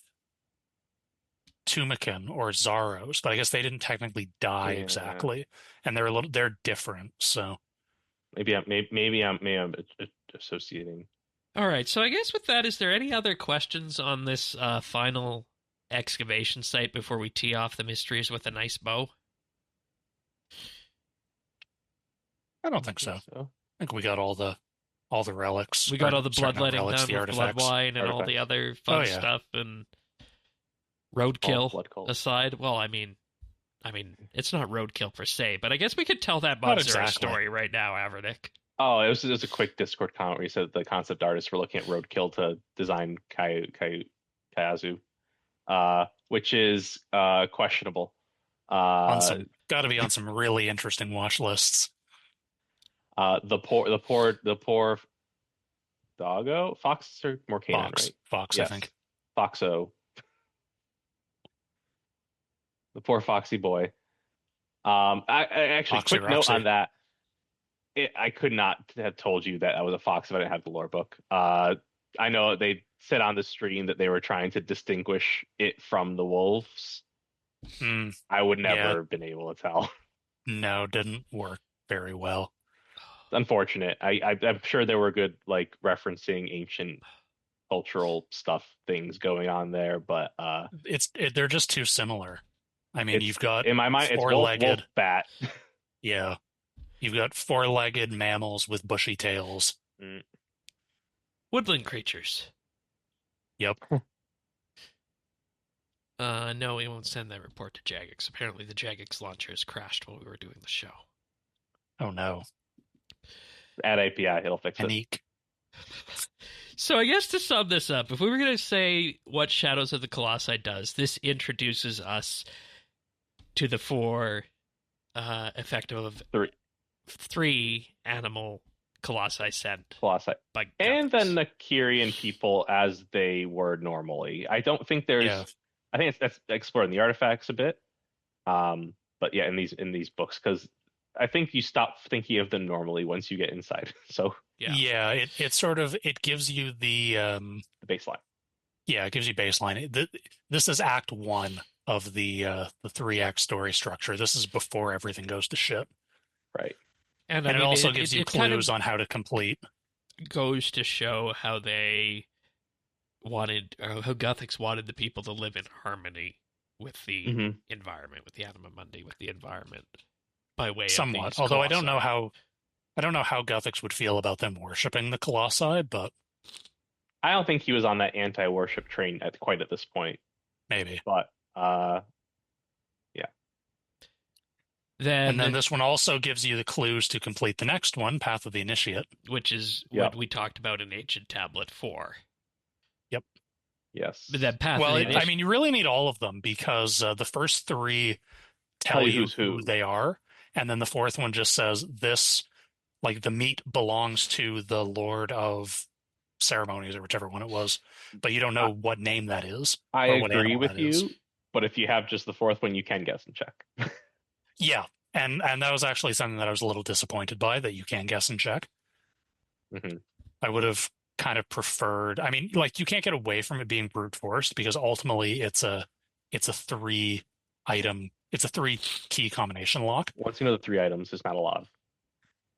Tumakin or Zaros, but I guess they didn't technically die exactly, and they're different. So maybe I'm associating. All right. So I guess with that, is there any other questions on this final excavation site before we tee off the mysteries with a nice bow? I don't think so. I think we got all the relics. We got all the bloodletting done with blood wine and all the other fun stuff and roadkill aside. Well, I mean, it's not roadkill per se, but I guess we could tell that Mod Stu story right now, Havenhythe. Oh, it was a quick Discord comment where he said the concept artists were looking at roadkill to design Kayazu, which is questionable. Got to be on some really interesting watch lists. The poor doggo. Foxes are more canine, right? Fox, yes. I think. Foxo. The poor foxy boy. I actually Foxy quick note on that. I could not have told you that I was a fox if I didn't have the lore book. I know they said on the stream that they were trying to distinguish it from the wolves. I would never have been able to tell. No, didn't work very well. Unfortunate. I'm sure there were good like referencing ancient cultural things going on there, but they're just too similar. I mean, you've got in my mind it's wolf bat. Yeah. You've got four-legged mammals with bushy tails. Woodland creatures. Yep. No, we won't send that report to Jagex. Apparently the Jagex launcher has crashed while we were doing the show. Oh, no. Add API, it'll fix it. So I guess to sum this up, if we were going to say what Shadows of the Colossi does, this introduces us to the four effective... 3 animal Colossi sent. Colossi. By and the Nakkirian people as they were normally. I don't think there's... Yeah. I think that's exploring the artifacts a bit. But yeah, in these books, because I think you stop thinking of them normally once you get inside. So yeah, it sort of, it gives you the baseline. Yeah, it gives you baseline. This is Act 1 of the 3-act story structure. This is before everything goes to shit. Right. And I mean, it also gives you clues on how to complete. Goes to show how they wanted, or how Gothics wanted the people to live in harmony with the environment, with the Anima Mundi, with the environment, by way somewhat. Of although Colossi. I don't know how Gothics would feel about them worshiping the Colossi, but I don't think he was on that anti-worship train quite at this point. Maybe, but yeah. And then this one also gives you the clues to complete the next one, Path of the Initiate, which is what we talked about in Ancient Tablet 4. Yep. Yes. But that Path. Well, I mean, you really need all of them because the first 3 tell you who they are, and then the 4th one just says this, like the meat belongs to the Lord of Ceremonies or whichever one it was, but you don't know what name that is. I agree with you, but if you have just the 4th one, you can guess and check. Yeah, and that was actually something that I was a little disappointed by, that you can guess and check. I would have kind of preferred, I mean, like, you can't get away from it being brute forced because ultimately it's a 3 item, it's a 3 key combination lock. Once you know the 3 items, there's not a lot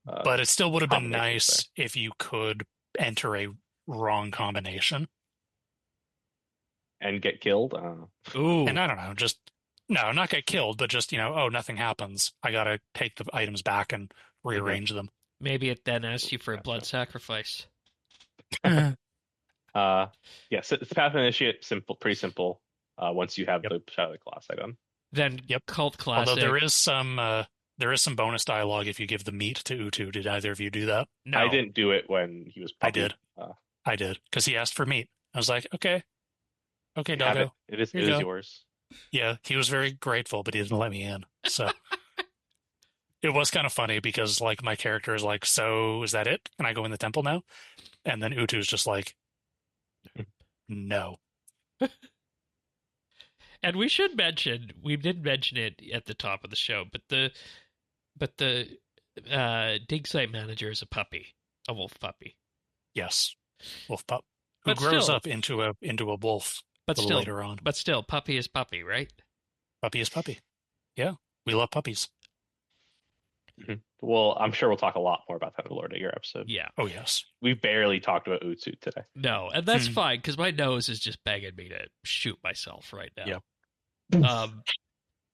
of but it still would have been nice if you could enter a wrong combination and get killed. Ooh. And I don't know, just not get killed, but just, nothing happens. I gotta take the items back and rearrange them. Maybe it then asks you for a blood sacrifice. Yes, it's Path of Initiate, pretty simple. Once you have the Shadow of the Colossi done. Then Cult Classic. Although there is some bonus dialogue if you give the meat to Utu. Did either of you do that? No. I didn't do it when he was puppy. I did, because he asked for meat. I was like, okay, doggo. It is yours. Yeah, he was very grateful, but he didn't let me in. So it was kind of funny because, like, my character is like, so is that it? Can I go in the temple now? And then Utu's just like, no. And we should mention, we did mention it at the top of the show, but the dig site manager is a wolf puppy. Yes, wolf pup, who grows up into a wolf. But still, later on. But still, puppy is puppy, right? Puppy is puppy. Yeah, we love puppies. Well, I'm sure we'll talk a lot more about that in the Lord Digger episode. Yeah. Oh, yes. We barely talked about Utsu today. No, and that's fine, because my nose is just begging me to shoot myself right now. Yeah.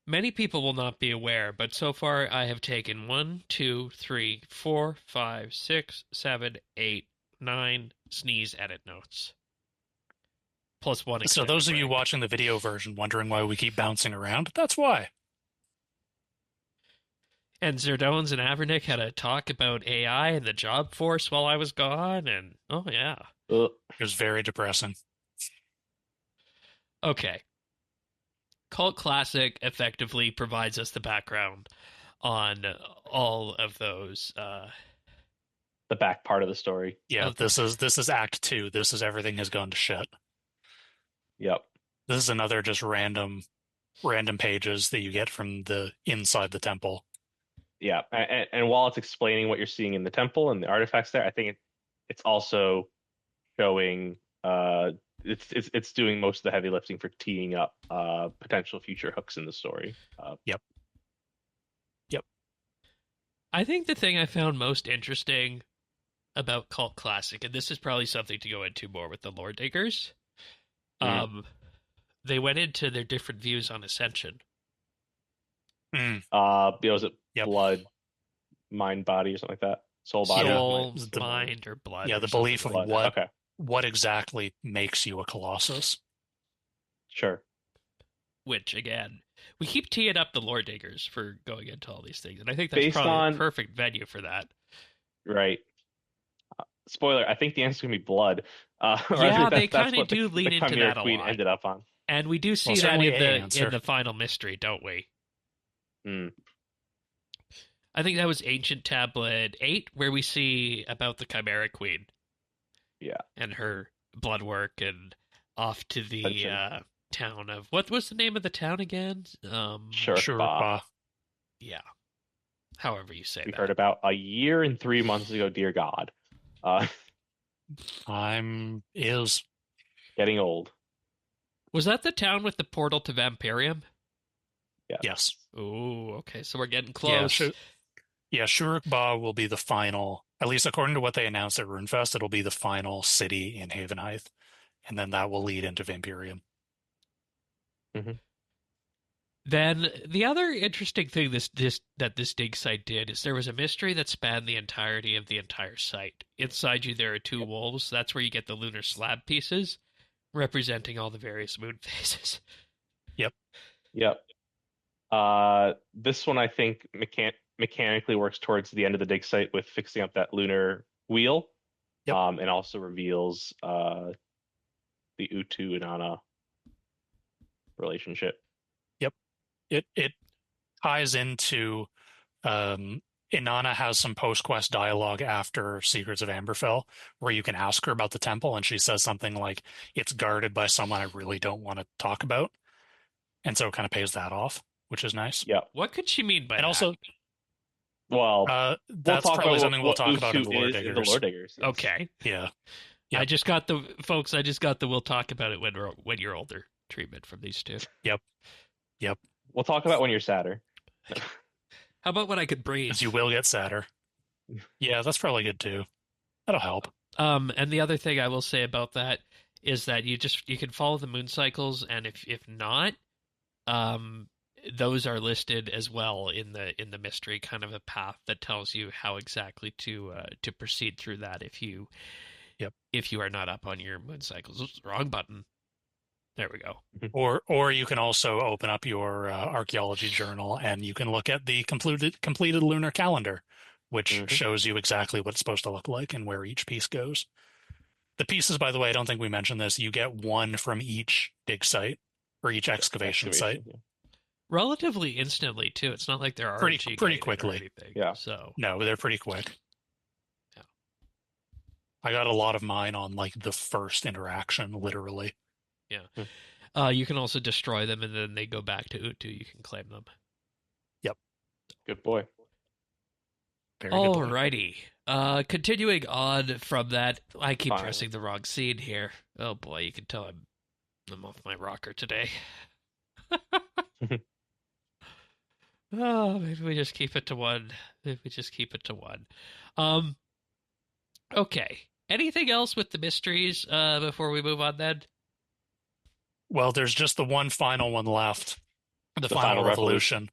Many people will not be aware, but so far I have taken 1, 2, 3, 4, 5, 6, 7, 8, 9 sneeze edit notes. Plus 1. So those of you watching the video version wondering why we keep bouncing around, that's why. And Zerdones and Avernick had a talk about AI and the job force while I was gone, and oh yeah. It was very depressing. Okay. Cult Classic effectively provides us the background on all of those. The back part of the story. Yeah, this is Act 2. This is everything has gone to shit. Yep. This is another just random pages that you get from the inside the temple. Yeah, and while it's explaining what you're seeing in the temple and the artifacts there, I think it's also showing it's doing most of the heavy lifting for teeing up potential future hooks in the story. Yep. I think the thing I found most interesting about Cult Classic, and this is probably something to go into more with the Lore Diggers, they went into their different views on Ascension. Was it blood, mind, body, or something like that? Soul, body, soul, mind, or blood. Yeah, the belief of what exactly makes you a Colossus. Sure. Which, again, we keep teeing up the Lore Diggers for going into all these things, and I think that's probably a perfect venue for that. Right. Spoiler, I think the answer is going to be blood. Yeah, they kind of do lean into that a lot. Ended up on. And we do see that in the final mystery, don't we? I think that was Ancient Tablet 8, where we see about the Chimera Queen. Yeah. And her blood work, and off to the town of... What was the name of the town again? Shurikba. Yeah. However you say that. We heard about a year and 3 months ago, dear God. Time is getting old. Was that the town with the portal to Vampirium? Yes. Oh, okay. So we're getting close. Yeah, Shurikba will be the final, at least according to what they announced at RuneFest, it'll be the final city in Havenhythe. And then that will lead into Vampirium. Mm-hmm. Then the other interesting thing that this dig site did is there was a mystery that spanned the entirety of the entire site. Inside you there are two wolves. That's where you get the lunar slab pieces representing all the various moon phases. Yep. This one I think mechanically works towards the end of the dig site with fixing up that lunar wheel. Yep. And also reveals the Utu Inanna relationship. Yep. It ties into Inanna has some post-quest dialogue after Secrets of Amberfell where you can ask her about the temple, and she says something like, it's guarded by someone I really don't want to talk about. And so it kind of pays that off, which is nice. Yeah. What could she mean by that? And also, we'll that's probably something we'll talk about in the Lore Diggers. Yes. Okay. Yeah. Yep. I just got the we'll talk about it when you're older treatment from these two. Yep. We'll talk about when you're sadder. How about when I could breathe? Because you will get sadder. Yeah, that's probably good too. That'll help. And the other thing I will say about that is that you can follow the moon cycles, and if not, those are listed as well in the mystery, kind of a path that tells you how exactly to proceed through that if you are not up on your moon cycles. Oops, wrong button. There we go. Or you can also open up your archaeology journal and you can look at the completed lunar calendar, which shows you exactly what it's supposed to look like and where each piece goes. The pieces, by the way, I don't think we mentioned this. You get one from each dig site or each excavation site. Yeah. Relatively instantly too. It's not like they're pretty quickly. Or anything. Yeah. So no, they're pretty quick. Yeah. I got a lot of mine on like the first interaction, literally. Yeah. You can also destroy them, and then they go back to Utu. You can claim them. Yep. Good boy. Alrighty. Continuing on from that, I keep pressing the wrong scene here. Oh boy, you can tell I'm off my rocker today. Oh, maybe we just keep it to one. Okay. Anything else with the mysteries before we move on then? Well, there's just the one final one left. The final revolution.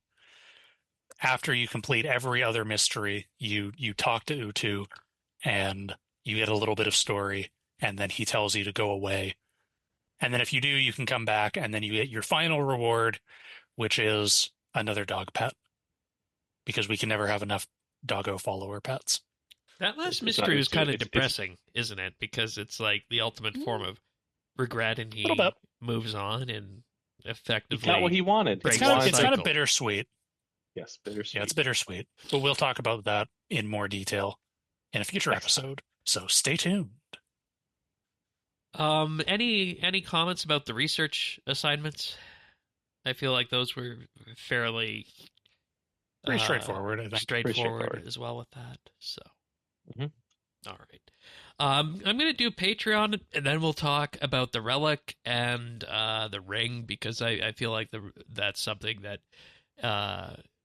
After you complete every other mystery, you talk to Utu and you get a little bit of story, and then he tells you to go away. And then if you do, you can come back, and then you get your final reward, which is another dog pet. Because we can never have enough doggo follower pets. That last mystery was kind of depressing, isn't it? Because it's like the ultimate form of regret, and he moves on and effectively... He got what he wanted. It's kind of bittersweet. Yes, bittersweet. Yeah, it's bittersweet. But we'll talk about that in more detail in a future episode. So stay tuned. Any comments about the research assignments? I feel like those were fairly... Pretty straightforward, I think. Straightforward as well with that. So, All right. I'm going to do Patreon, and then we'll talk about the Relic and the Ring, because I feel like that's something that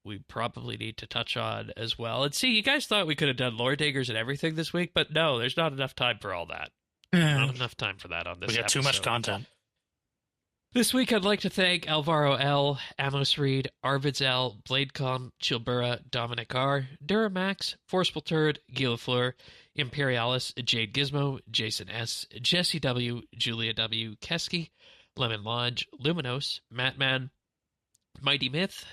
we probably need to touch on as well. And see, you guys thought we could have done Lore Diggers and everything this week, but no, there's not enough time for all that. Not enough time for that on this episode. We got too much content. This week, I'd like to thank Alvaro L., Amos Reed, Arvids L., Bladecom, Chilbura, Dominic R., Duramax, Forceful Turd, Gila Fleur, Imperialis, Jade Gizmo, Jason S., Jesse W., Julia W., Kesky, Lemon Lodge, Luminos, Mattman, Mighty Myth,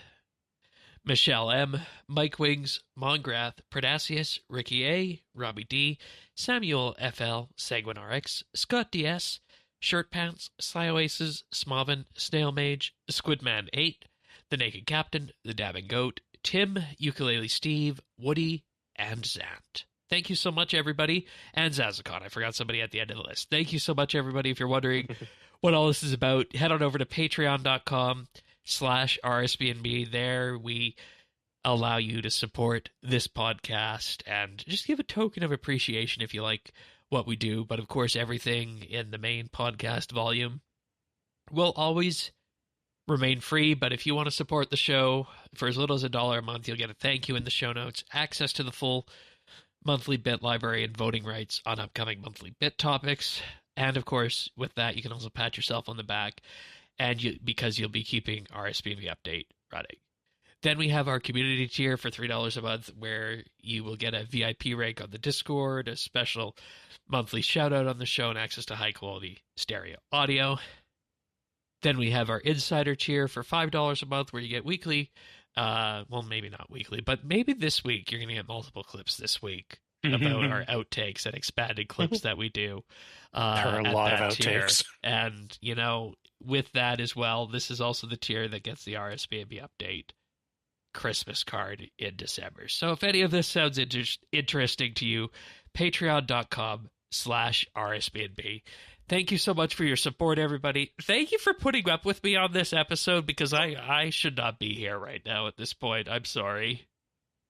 Michelle M., Mike Wings, Mongrath, Predacius, Ricky A., Robbie D., Samuel FL, Sanguine RX, Scott DS, Shirt Pants, Oasis, Smavin, Snail Mage, Squidman 8, The Naked Captain, The Dabbing Goat, Tim, Ukulele Steve, Woody, and Zant. Thank you so much, everybody. And Zazakon. I forgot somebody at the end of the list. Thank you so much, everybody. If you're wondering what all this is about, head on over to patreon.com/RSBNB. There we allow you to support this podcast and just give a token of appreciation if you like what we do. But of course, everything in the main podcast volume will always remain free. But if you want to support the show for as little as $1 a month, you'll get a thank you in the show notes, access to the full monthly bit library, and voting rights on upcoming monthly bit topics. And of course, with that, you can also pat yourself on the back, and because you'll be keeping RSBANDBupdate running. Then we have our community tier for $3 a month, where you will get a VIP rank on the Discord, a special monthly shout-out on the show, and access to high-quality stereo audio. Then we have our insider tier for $5 a month, where you get weekly, well, maybe not weekly, but maybe this week you're going to get multiple clips this week about our outtakes and expanded clips that we do. There are a lot of outtakes. And, you know, with that as well, this is also the tier that gets the RSBANB update Christmas card in December. So if any of this sounds interesting to you, patreon.com/RSBANB. Thank you so much for your support, everybody. Thank you for putting up with me on this episode, because I should not be here right now at this point. I'm sorry.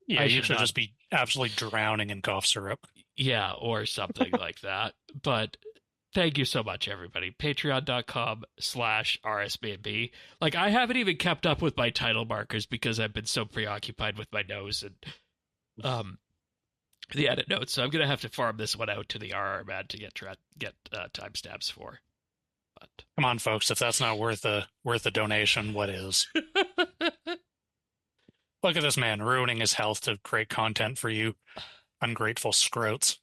Yeah, you should just be absolutely drowning in cough syrup. Yeah, or something like that. But thank you so much, everybody. Patreon.com/RSBANB. Like, I haven't even kept up with my title markers because I've been so preoccupied with my nose and the edit notes. So I'm going to have to farm this one out to the RRBAND to get timestamps for. But come on, folks. If that's not worth a donation, what is? Look at this man ruining his health to create content for you ungrateful scroats.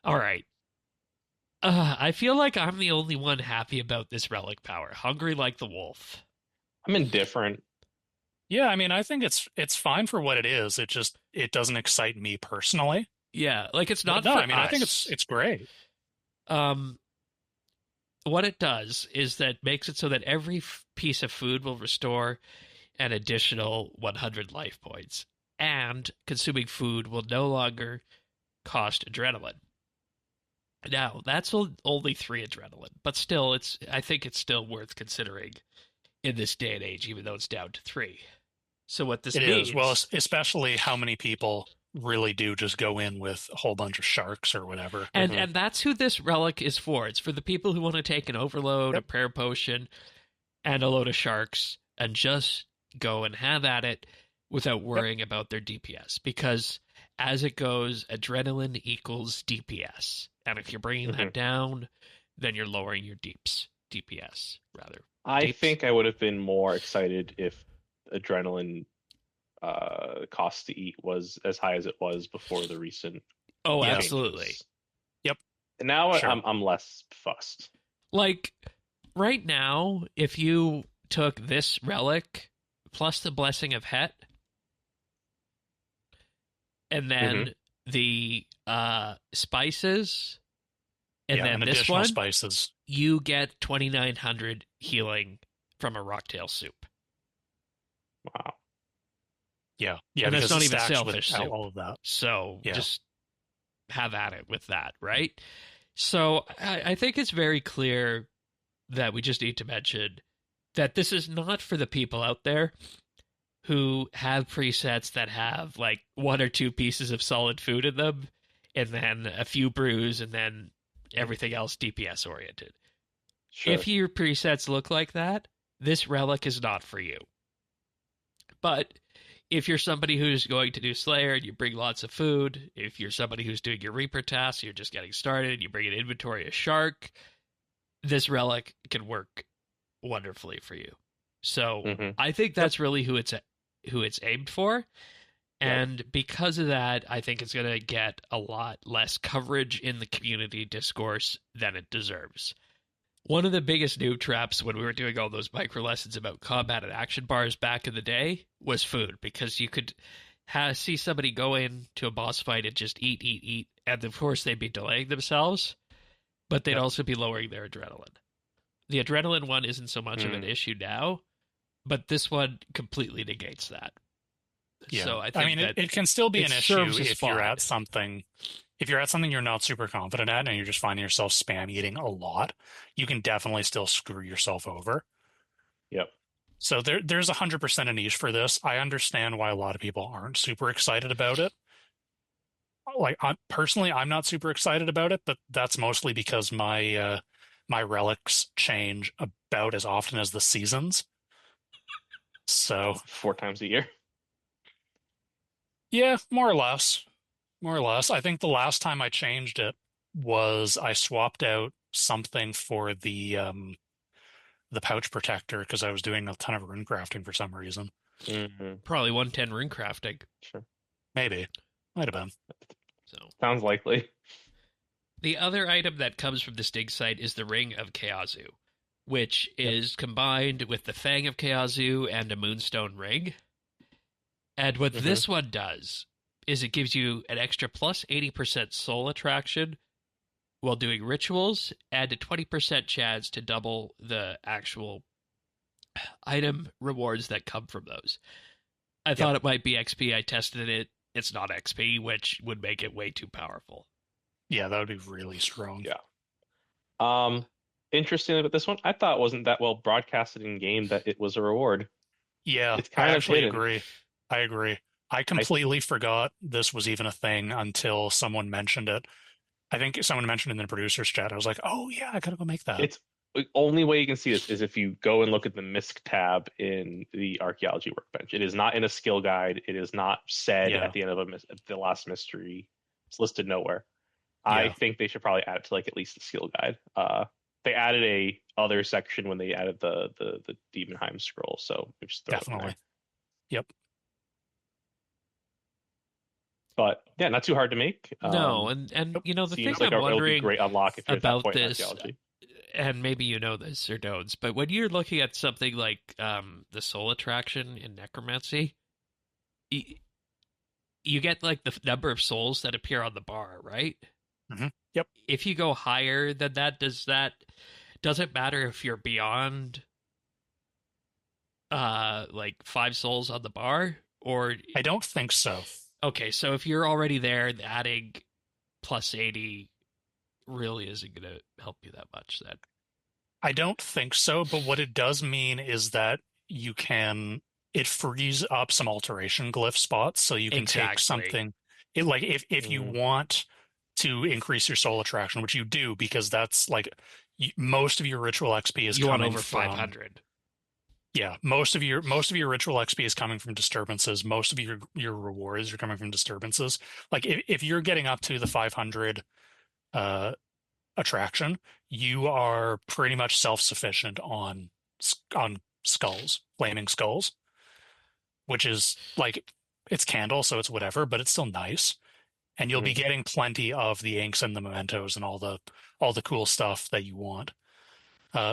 All right. I feel like I'm the only one happy about this relic power. Hungry like the wolf. I'm indifferent. Yeah, I mean, I think it's fine for what it is. It doesn't excite me personally. Yeah, like it's not. No, for I mean, us. I think it's great. What it does is that makes it so that every piece of food will restore an additional 100 life points, and consuming food will no longer cost adrenaline. Now, that's only 3 adrenaline, but still, I think it's still worth considering in this day and age, even though it's down to 3. So what this means... is, well, especially how many people really do just go in with a whole bunch of sharks or whatever. And that's who this relic is for. It's for the people who want to take an overload, a prayer potion, and a load of sharks, and just go and have at it without worrying about their DPS. Because as it goes, adrenaline equals DPS. And if you're bringing that down, then you're lowering your DPS, rather. I think I would have been more excited if adrenaline cost to eat was as high as it was before the recent changes. Absolutely. Yep. And now I'm less fussed. Like, right now, if you took this relic plus the Blessing of Het, and then the spices, and then this one, spices, you get 2,900 healing from a rocktail soup. Wow. Yeah. And that's not even sailfish soup. All of that. So just have at it with that, right? So I think it's very clear that we just need to mention that this is not for the people out there who have presets that have like 1 or 2 pieces of solid food in them, and then a few brews, and then everything else DPS oriented. Sure. If your presets look like that, this relic is not for you. But if you're somebody who's going to do Slayer and you bring lots of food, if you're somebody who's doing your Reaper tasks, you're just getting started, you bring an inventory of Shark, this relic can work wonderfully for you. So I think that's really who it's aimed for. And because of that, I think it's going to get a lot less coverage in the community discourse than it deserves. One of the biggest noob traps when we were doing all those micro lessons about combat and action bars back in the day was food, because you could see somebody go into a boss fight and just eat, and of course they'd be delaying themselves, but they'd also be lowering their adrenaline. The adrenaline one isn't so much of an issue now, but this one completely negates that. Yeah. So I think it can still be an issue if you're spot. at something. If you're at something you're not super confident at and you're just finding yourself spam eating a lot, you can definitely still screw yourself over. Yep. So there's 100% a niche for this. I understand why a lot of people aren't super excited about it. Like, personally, I'm not super excited about it, but that's mostly because my relics change about as often as the seasons. So 4 times a year. Yeah, more or less. More or less. I think the last time I changed it was I swapped out something for the pouch protector because I was doing a ton of rune crafting for some reason. Mm-hmm. Probably 110 rune crafting. Sure. Maybe. Might have been. So sounds likely. The other item that comes from this dig site is the Ring of Kayazu, which is combined with the Fang of Kayazu and a Moonstone ring. And what this one does is it gives you an extra plus 80% soul attraction while doing rituals and a 20% chance to double the actual item rewards that come from those. I thought it might be XP. I tested it. It's not XP, which would make it way too powerful. Yeah, that would be really strong. Yeah. Interesting about this one, I thought it wasn't that well broadcasted in game that it was a reward. Yeah, it's kind I of actually hidden. agree. I agree. I completely forgot this was even a thing until someone mentioned it. I think someone mentioned it in the producer's chat. I was like, oh yeah, I gotta go make that. It's the only way you can see this is if you go and look at the MISC tab in the Archaeology workbench. It is not in a skill guide. It is not said at the end of the last mystery. It's listed nowhere. Yeah. I think they should probably add it to like at least the skill guide. They added a other section when they added the Demonheim scroll, so just throw definitely. It in there. Yep. But yeah, not too hard to make. No, and you know the thing like I'm wondering great unlock if you're about at that point this, in Archaeology. And maybe you know this or don't, but when you're looking at something like the soul attraction in necromancy, you get like the number of souls that appear on the bar, right? Mm-hmm. Yep. If you go higher than that, does it matter if you're beyond like 5 souls on the bar? Or I don't think so. Okay, so if you're already there, adding plus 80 really isn't going to help you that much then. I don't think so, but what it does mean is that it frees up some alteration glyph spots, so you can take something. If you want to increase your soul attraction, which you do, because that's like most of your ritual XP is coming over 500. Yeah, most of your ritual XP is coming from disturbances. Most of your rewards are coming from disturbances. Like if you're getting up to the 500 attraction, you are pretty much self-sufficient on skulls, flaming skulls, which is like it's candle, so it's whatever, but it's still nice. And you'll be getting plenty of the inks and the mementos and all the cool stuff that you want.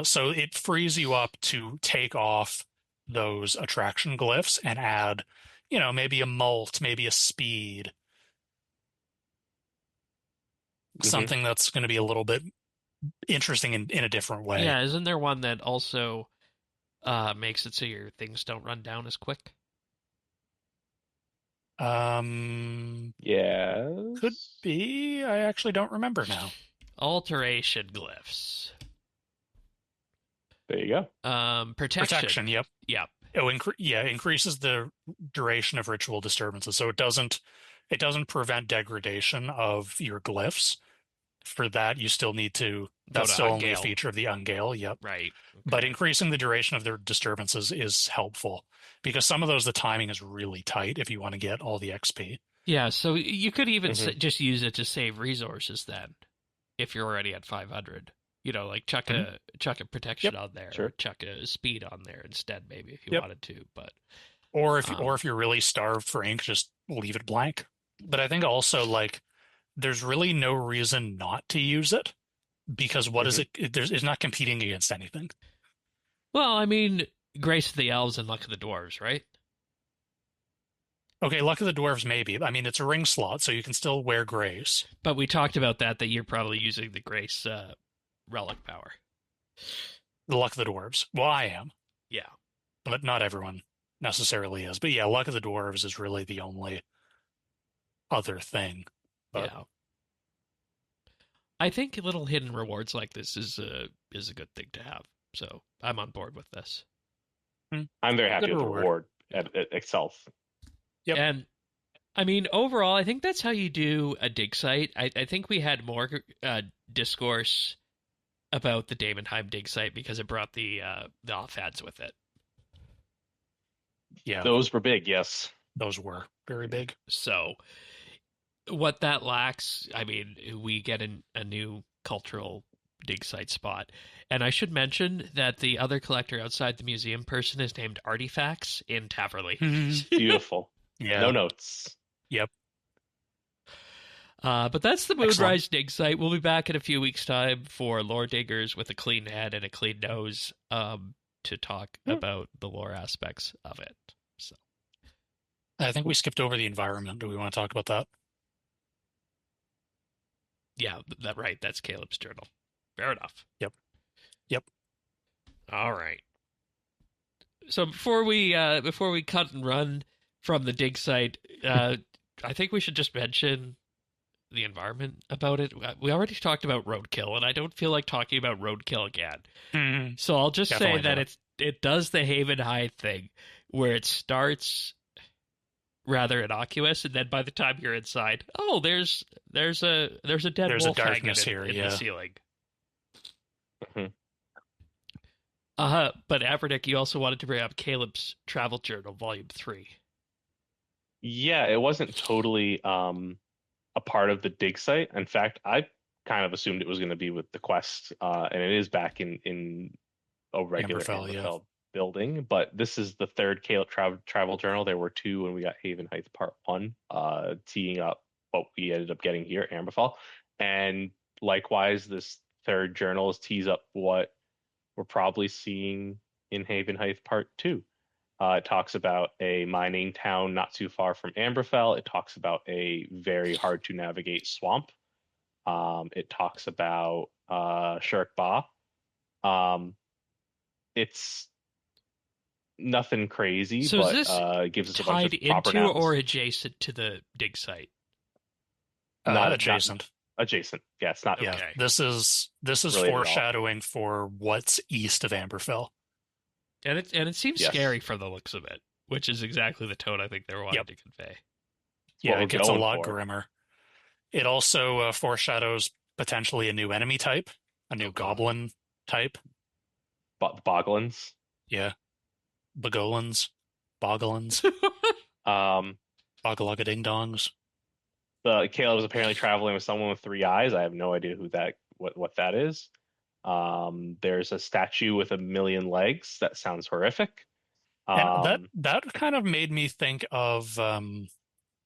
So it frees you up to take off those attraction glyphs and add, maybe a mult, maybe a speed, something that's going to be a little bit interesting in a different way. Yeah, isn't there one that also makes it so your things don't run down as quick? Yeah, could be. I actually don't remember now. Alteration glyphs. There you go. Protection. Yep. Increases the duration of ritual disturbances, so it doesn't prevent degradation of your glyphs. For that, you still need to. That's still only a feature of the Ungale. Yep. Right. Okay. But increasing the duration of their disturbances is helpful because some of those the timing is really tight if you want to get all the XP. Yeah. So you could even just use it to save resources then, if you're already at 500. Like chuck a protection on there, or chuck a speed on there instead, maybe if you wanted to. But or if you're really starved for ink, just leave it blank. But I think also there's really no reason not to use it because what is it? It's not competing against anything. Well, I mean, Grace of the Elves and Luck of the Dwarves, right? Okay, Luck of the Dwarves, maybe. I mean, it's a ring slot, so you can still wear Grace. But we talked about that you're probably using the Grace relic power. The Luck of the Dwarves. Well, I am. Yeah. but not everyone necessarily is. But yeah, Luck of the Dwarves is really the only other thing. But yeah. I think little hidden rewards like this is a good thing to have. So I'm on board with this. I'm very happy with the reward itself. Yep. And I mean, overall, I think that's how you do a dig site. I think we had more discourse about the Daemonheim dig site because it brought the off ads with it. Yeah, those were big. Yes, those were very big. So what that lacks, I mean, we get a new cultural dig site spot. And I should mention that the other collector outside the museum person is named Artefacts in Taverley. Beautiful. Yeah. No notes. Yep. But that's the Moonrise dig site. We'll be back in a few weeks' time for lore diggers with a clean head and a clean nose to talk about the lore aspects of it. So, I think we skipped over the environment. Do we want to talk about that? Yeah, right. That's Kaleb's journal. Fair enough. Yep. All right. So before we cut and run from the dig site, I think we should just mention the environment about it. We already talked about roadkill, and I don't feel like talking about roadkill again. So I'll just say that it does the Havenhythe thing, where it starts rather innocuous, and then by the time you're inside, there's a dead wolf hanging in the ceiling. But Avernick, you also wanted to bring up Kaleb's Travel Journal, Volume 3. Yeah, it wasn't totally a part of the dig site. In fact, I kind of assumed it was going to be with the quest, and it is back in a regular Amberfell building. But this is the third Kaleb travel journal. There were two when we got Havenhythe Part 1, teeing up what we ended up getting here, Amberfell. And likewise, this third journal tees up what we're probably seeing in Havenhythe Part 2. It talks about a mining town not too far from Amberfell. It talks about a very hard to navigate swamp. It talks about Shirkba. It's nothing crazy, so but is this gives us a tied bunch of proper into nouns. or adjacent to the dig site? Not adjacent. Adjacent. Yeah, it's not. Yeah, okay. This is foreshadowing for what's east of Amberfell. And it seems scary for the looks of it, which is exactly the tone I think they were wanting to convey. Yeah, it gets a lot grimmer. It also foreshadows potentially a new enemy type, a new goblin type. Boglins. Yeah. Bogolins. Boglins. Bogalaga ding dongs. Kaleb was apparently traveling with someone with 3 eyes. I have no idea what that is. There's a statue with 1,000,000 legs. That sounds horrific. And that kind of made me think of,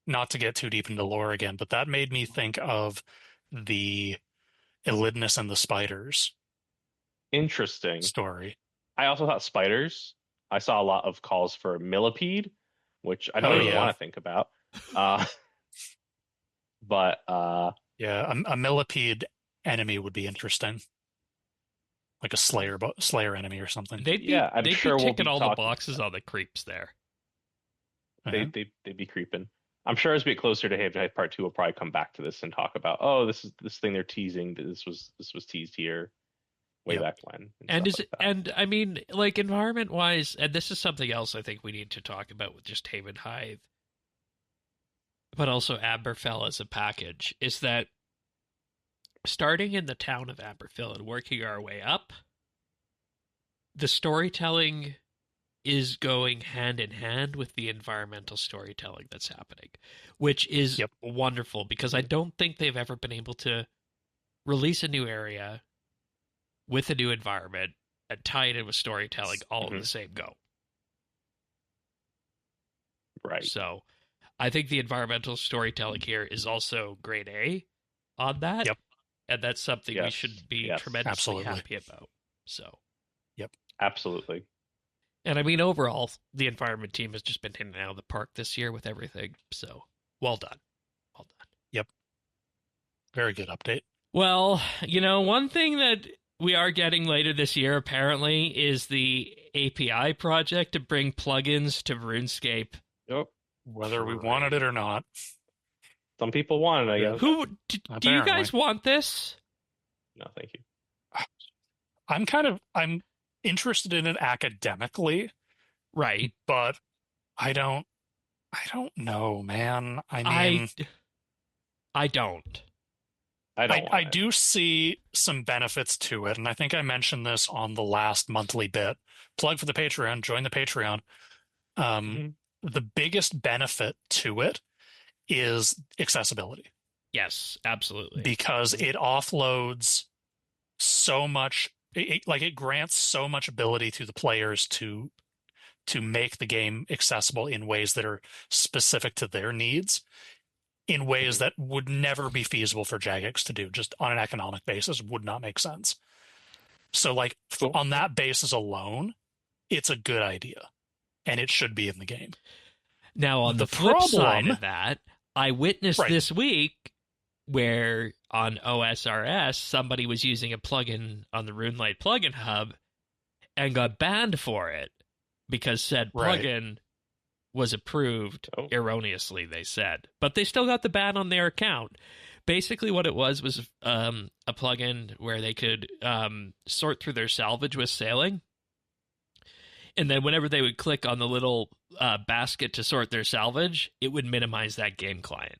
not to get too deep into lore again, but that made me think of the Elidnus and the Spiders. Interesting story. I also thought spiders. I saw a lot of calls for millipede, which I don't even want to think about. But a millipede enemy would be interesting, like a slayer enemy or something. They'd be ticking all the boxes on the creeps there. They'd be creeping. I'm sure as we get closer to Havenhythe Part 2, we'll probably come back to this and talk about this thing they're teasing. This was teased here way back when. And I mean, like, environment wise, and this is something else I think we need to talk about with just Havenhythe, but also Amberfell as a package, is that starting in the town of Amberfell and working our way up, the storytelling is going hand in hand with the environmental storytelling that's happening, which is wonderful, because I don't think they've ever been able to release a new area with a new environment and tie it in with storytelling all in the same go. Right. So I think the environmental storytelling here is also grade A on that. Yep. And that's something we should be tremendously happy about. So, absolutely. And I mean, overall, the environment team has just been hitting out of the park this year with everything. So, well done. Well done. Yep. Very good update. Well, one thing that we are getting later this year, apparently, is the API project to bring plugins to RuneScape. Yep. Whether we wanted it or not. Some people want it, I guess. Do you guys want this? No, thank you. I'm interested in it academically. Right. But I don't know, man. I mean, I don't. I do see some benefits to it, and I think I mentioned this on the last monthly bit. Plug for the Patreon, join the Patreon. The biggest benefit to it is accessibility. Yes, absolutely. Because it offloads so much, it grants so much ability to the players to make the game accessible in ways that are specific to their needs, in ways that would never be feasible for Jagex to do, just on an economic basis, would not make sense. So, like, on that basis alone, it's a good idea, and it should be in the game. Now, on the flip side of that, I witnessed this week where on OSRS, somebody was using a plugin on the RuneLite plugin hub and got banned for it because said plugin was approved erroneously, they said. But they still got the ban on their account. Basically what it was a plugin where they could sort through their salvage with sailing. And then whenever they would click on the little basket to sort their salvage, it would minimize that game client.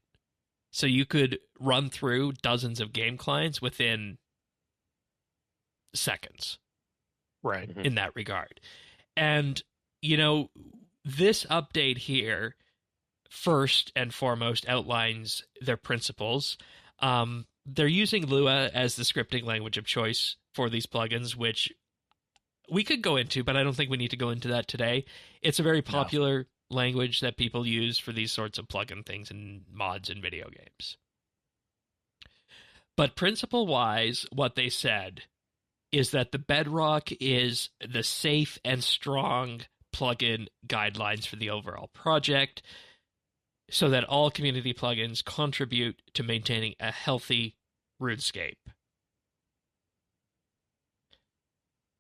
So you could run through dozens of game clients within seconds. Right. In that regard. And, you know, this update here, first and foremost, outlines their principles. They're using Lua as the scripting language of choice for these plugins, which we could go into, but I don't think we need to go into that today. It's a very popular language that people use for these sorts of plugin things and mods in video games. But principle-wise, what they said is that the bedrock is the safe and strong plugin guidelines for the overall project, so that all community plugins contribute to maintaining a healthy RuneScape.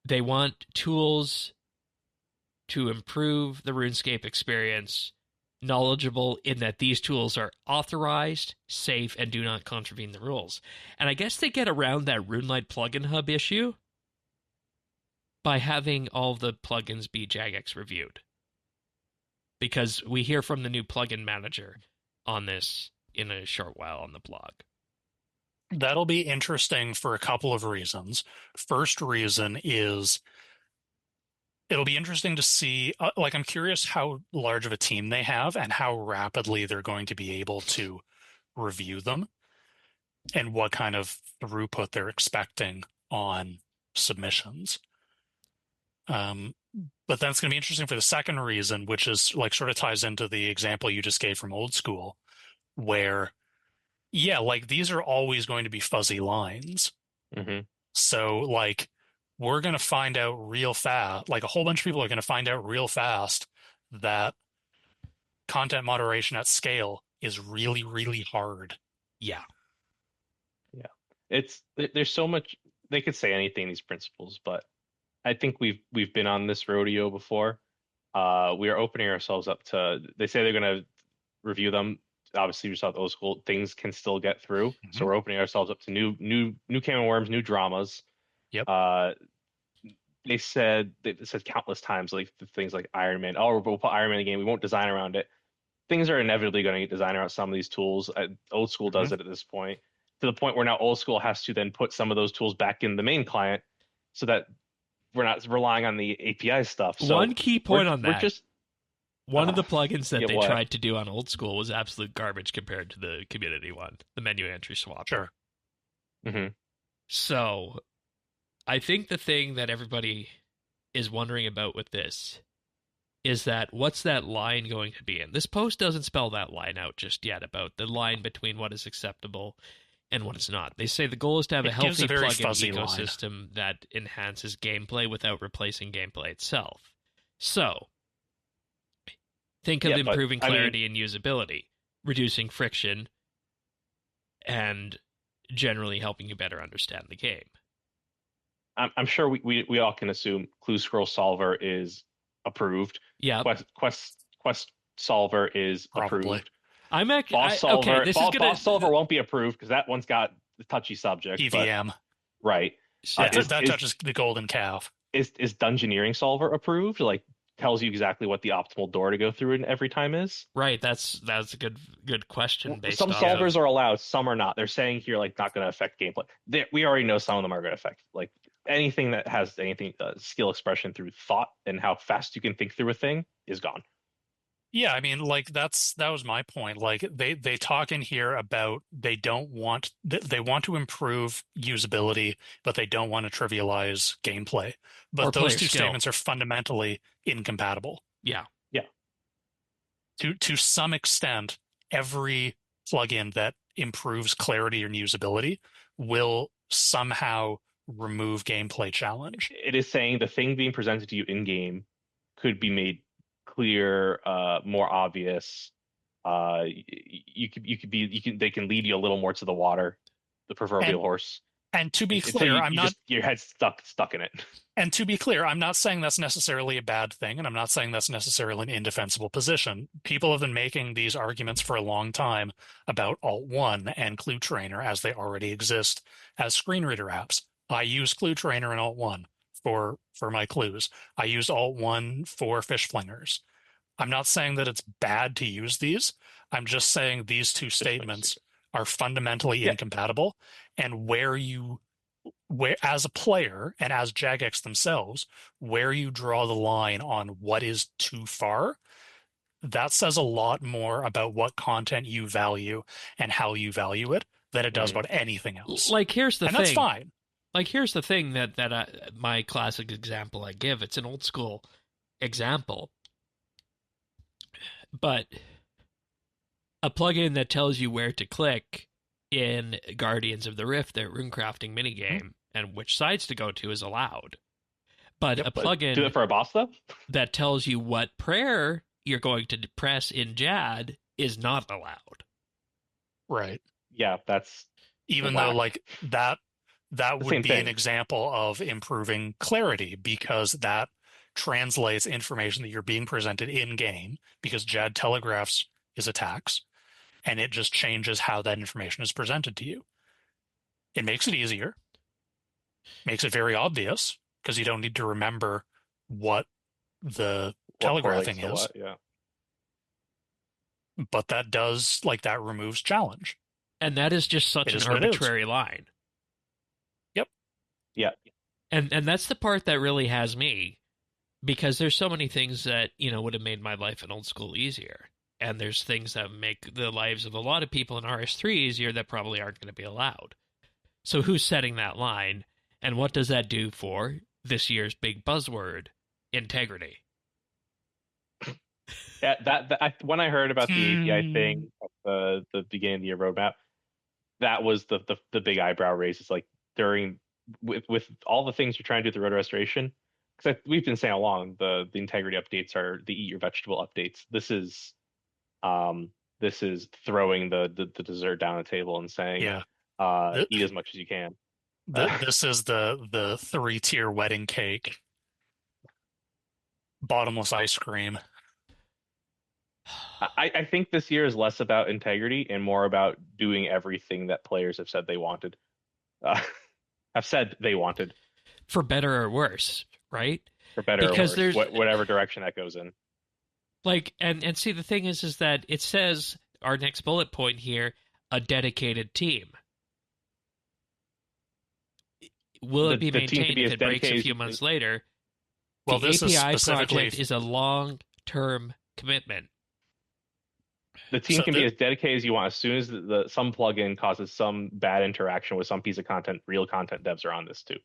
They want tools to improve the RuneScape experience, knowledgeable in that these tools are authorized, safe, and do not contravene the rules. And I guess they get around that RuneLite plugin hub issue by having all the plugins be Jagex reviewed. Because we hear from the new plugin manager on this in a short while on the blog. That'll be interesting for a couple of reasons. First reason is it'll be interesting to see, I'm curious how large of a team they have and how rapidly they're going to be able to review them and what kind of throughput they're expecting on submissions. But then it's going to be interesting for the second reason, which is sort of ties into the example you just gave from Old School, where these are always going to be fuzzy lines. Mm-hmm. So we're going to find out real fast, a whole bunch of people are going to find out real fast that content moderation at scale is really, really hard. Yeah. There's so much, they could say anything, these principles, but I think we've been on this rodeo before. We are opening ourselves up to, they say they're going to review them. Obviously, you saw Old School, things can still get through. Mm-hmm. So we're opening ourselves up to new can of worms, new dramas. Yep. They said countless times, things like Iron Man. Oh, we'll put Iron Man in the game. We won't design around it. Things are inevitably going to get designed around some of these tools. Old School does it at this point, to the point where now Old School has to then put some of those tools back in the main client so that we're not relying on the API stuff. So one key point on that. One of the plugins that they what? tried to do on Old School was absolute garbage compared to the community one, the menu entry swap. Sure. Mm-hmm. So I think the thing that everybody is wondering about with this is that what's that line going to be? And this post doesn't spell that line out just yet about the line between what is acceptable and what is not. They say the goal is to have a healthy plugin ecosystem that enhances gameplay without replacing gameplay itself. So think of improving clarity and usability, reducing friction, and generally helping you better understand the game. I'm sure we all can assume Clue Scroll Solver is approved. Yeah. Quest Solver is Probably. approved. I'm actually Boss Solver. okay. This is gonna Boss Solver won't be approved because that one's got the touchy subject. EVM. But, right. That touches the golden calf. Is Dungeoneering Solver approved? Like, tells you exactly what the optimal door to go through in every time is? Right. That's a good question. Some solvers are allowed, some are not. They're saying here like not going to affect gameplay. We already know some of them are going to affect like anything that has anything skill expression through thought and how fast you can think through a thing is gone. Yeah, I mean, like that was my point. Like they talk in here about they want to improve usability, but they don't want to trivialize gameplay. But those two statements are fundamentally incompatible. Yeah. Yeah. To some extent, every plugin that improves clarity and usability will somehow remove gameplay challenge. It is saying the thing being presented to you in game could be made clear, more obvious. They can lead you a little more to the water, the proverbial horse. And to be clear, your head's stuck in it. And to be clear, I'm not saying that's necessarily a bad thing, and I'm not saying that's necessarily an indefensible position. People have been making these arguments for a long time about Alt1 and Clue Trainer as they already exist as screen reader apps. I use Clue Trainer and Alt1 for my clues. I use Alt1 for fish flingers. I'm not saying that it's bad to use these. I'm just saying these two statements are fundamentally incompatible, and where as a player and as Jagex themselves, where you draw the line on what is too far, that says a lot more about what content you value and how you value it than it does about anything else. Like, here's the thing. That's fine. Like, here's the thing that my classic example I give. It's an old school example, but a plugin that tells you where to click in Guardians of the Rift, their runecrafting minigame, and which sides to go to is allowed. But a plugin do it for a boss though that tells you what prayer you're going to press in Jad is not allowed. Right. Yeah, that's even though like that would be an example of improving clarity, because that translates information that you're being presented in game, because Jad telegraphs his attacks, and it just changes how that information is presented to you. It makes it easier, makes it very obvious, because you don't need to remember what the telegraphing is. Yeah. But that does, like, that removes challenge. And that is just such an arbitrary line. Yep. Yeah. And that's the part that really has me, because there's so many things that, would have made my life in old school easier. And there's things that make the lives of a lot of people in RS3 easier that probably aren't going to be allowed. So who's setting that line? And what does that do for this year's big buzzword, integrity? Yeah, when I heard about the API thing at the beginning of the year roadmap, that was the big eyebrow raise. It's like with all the things you're trying to do with the road restoration, because we've been saying all along the integrity updates are the eat your vegetable updates. This is throwing the dessert down the table and saying, eat as much as you can. This is the 3-tier wedding cake, bottomless ice cream. I think this year is less about integrity and more about doing everything that players have said they wanted. For better or worse, right? For better or worse, whatever direction that goes in. Like, and see, the thing is that it says, our next bullet point here, a dedicated team. Will it be maintained if it breaks a few months later? Well, the API project is a long-term commitment. The team can be as dedicated as you want. As soon as some plugin causes some bad interaction with some piece of content, real content devs are on this too.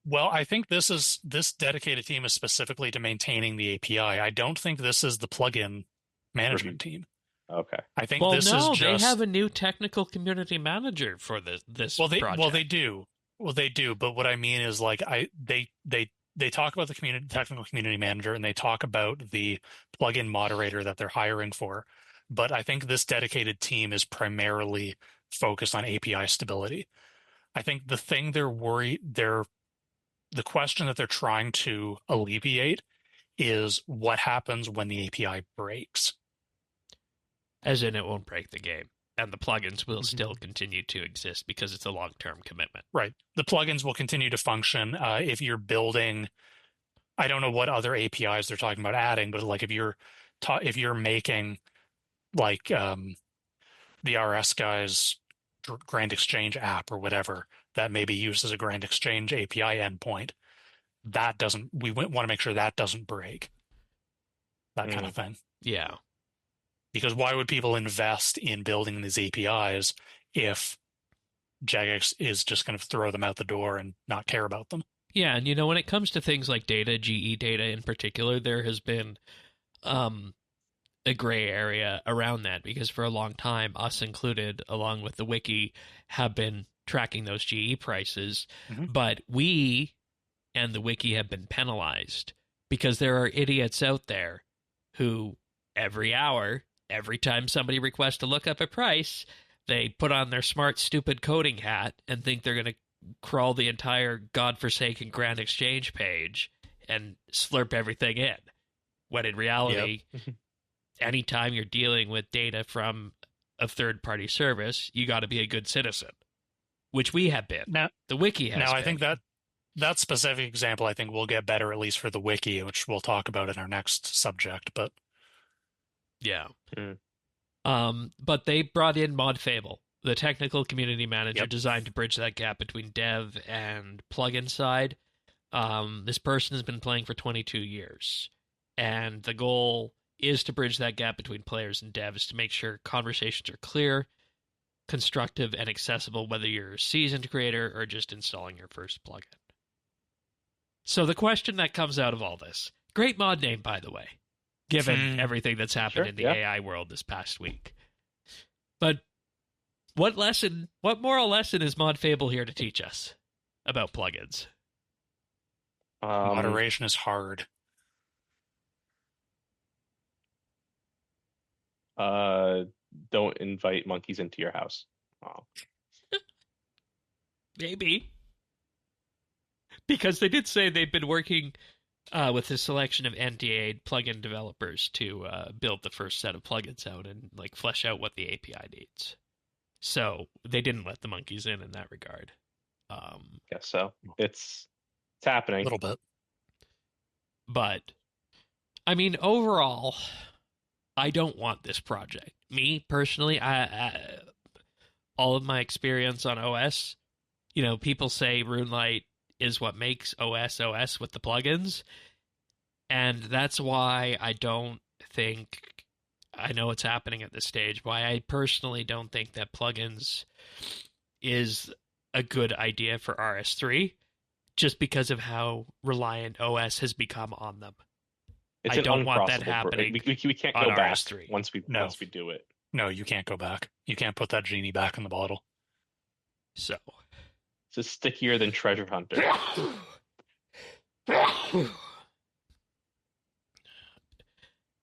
Well, I think this dedicated team is specifically to maintaining the API. I don't think this is the plugin management team. Okay. I think this is just... they have a new technical community manager for this project. Well, they do. But what I mean is, like, they talk about the technical community manager, and they talk about the plugin moderator that they're hiring for. But I think this dedicated team is primarily focused on API stability. I think the thing they're the question that they're trying to alleviate is what happens when the API breaks. As in, it won't break the game, and the plugins will still continue to exist because it's a long-term commitment. Right. The plugins will continue to function. If you're building, I don't know what other APIs they're talking about adding, but like if you're making like the RS guys Grand Exchange app or whatever that may be used as a Grand Exchange API endpoint, we want to make sure that doesn't break. That kind of thing. Yeah. Because why would people invest in building these APIs if Jagex is just going to throw them out the door and not care about them? Yeah, and when it comes to things like data, GE data in particular, there has been a gray area around that, because for a long time, us included, along with the wiki, have been tracking those GE prices, but we and the wiki have been penalized because there are idiots out there who every hour, every time somebody requests to look up a price, they put on their smart, stupid coding hat and think they're going to crawl the entire godforsaken Grand Exchange page and slurp everything in. When in reality, anytime you're dealing with data from a third-party service, you got to be a good citizen, which we have been. Now, the wiki has been. I think that specific example, I think, will get better, at least for the wiki, which we'll talk about in our next subject, but... Yeah. But they brought in Mod Fable, the technical community manager designed to bridge that gap between dev and plugin side. This person has been playing for 22 years, and the goal is to bridge that gap between players and devs to make sure conversations are clear, constructive, and accessible, whether you're a seasoned creator or just installing your first plugin. So the question that comes out of all this, great mod name, by the way, given everything that's happened in the AI world this past week. But what moral lesson is Mod Fable here to teach us about plugins? Moderation is hard. Don't invite monkeys into your house. Oh. Maybe. Because they did say they've been working with a selection of NDA plugin developers to build the first set of plugins out and flesh out what the API needs. So they didn't let the monkeys in that regard. Guess so. It's happening a little bit. But I mean, overall, I don't want this project. Me personally, I all of my experience on OS, people say RuneLite is what makes OS with the plugins, and that's why I don't think, I know it's happening at this stage, why I personally don't think that plugins is a good idea for RS3, just because of how reliant OS has become on them. I don't want that happening. We can't go back RS3. Once we do it. No, you can't go back. You can't put that genie back in the bottle. So it's stickier than Treasure Hunter.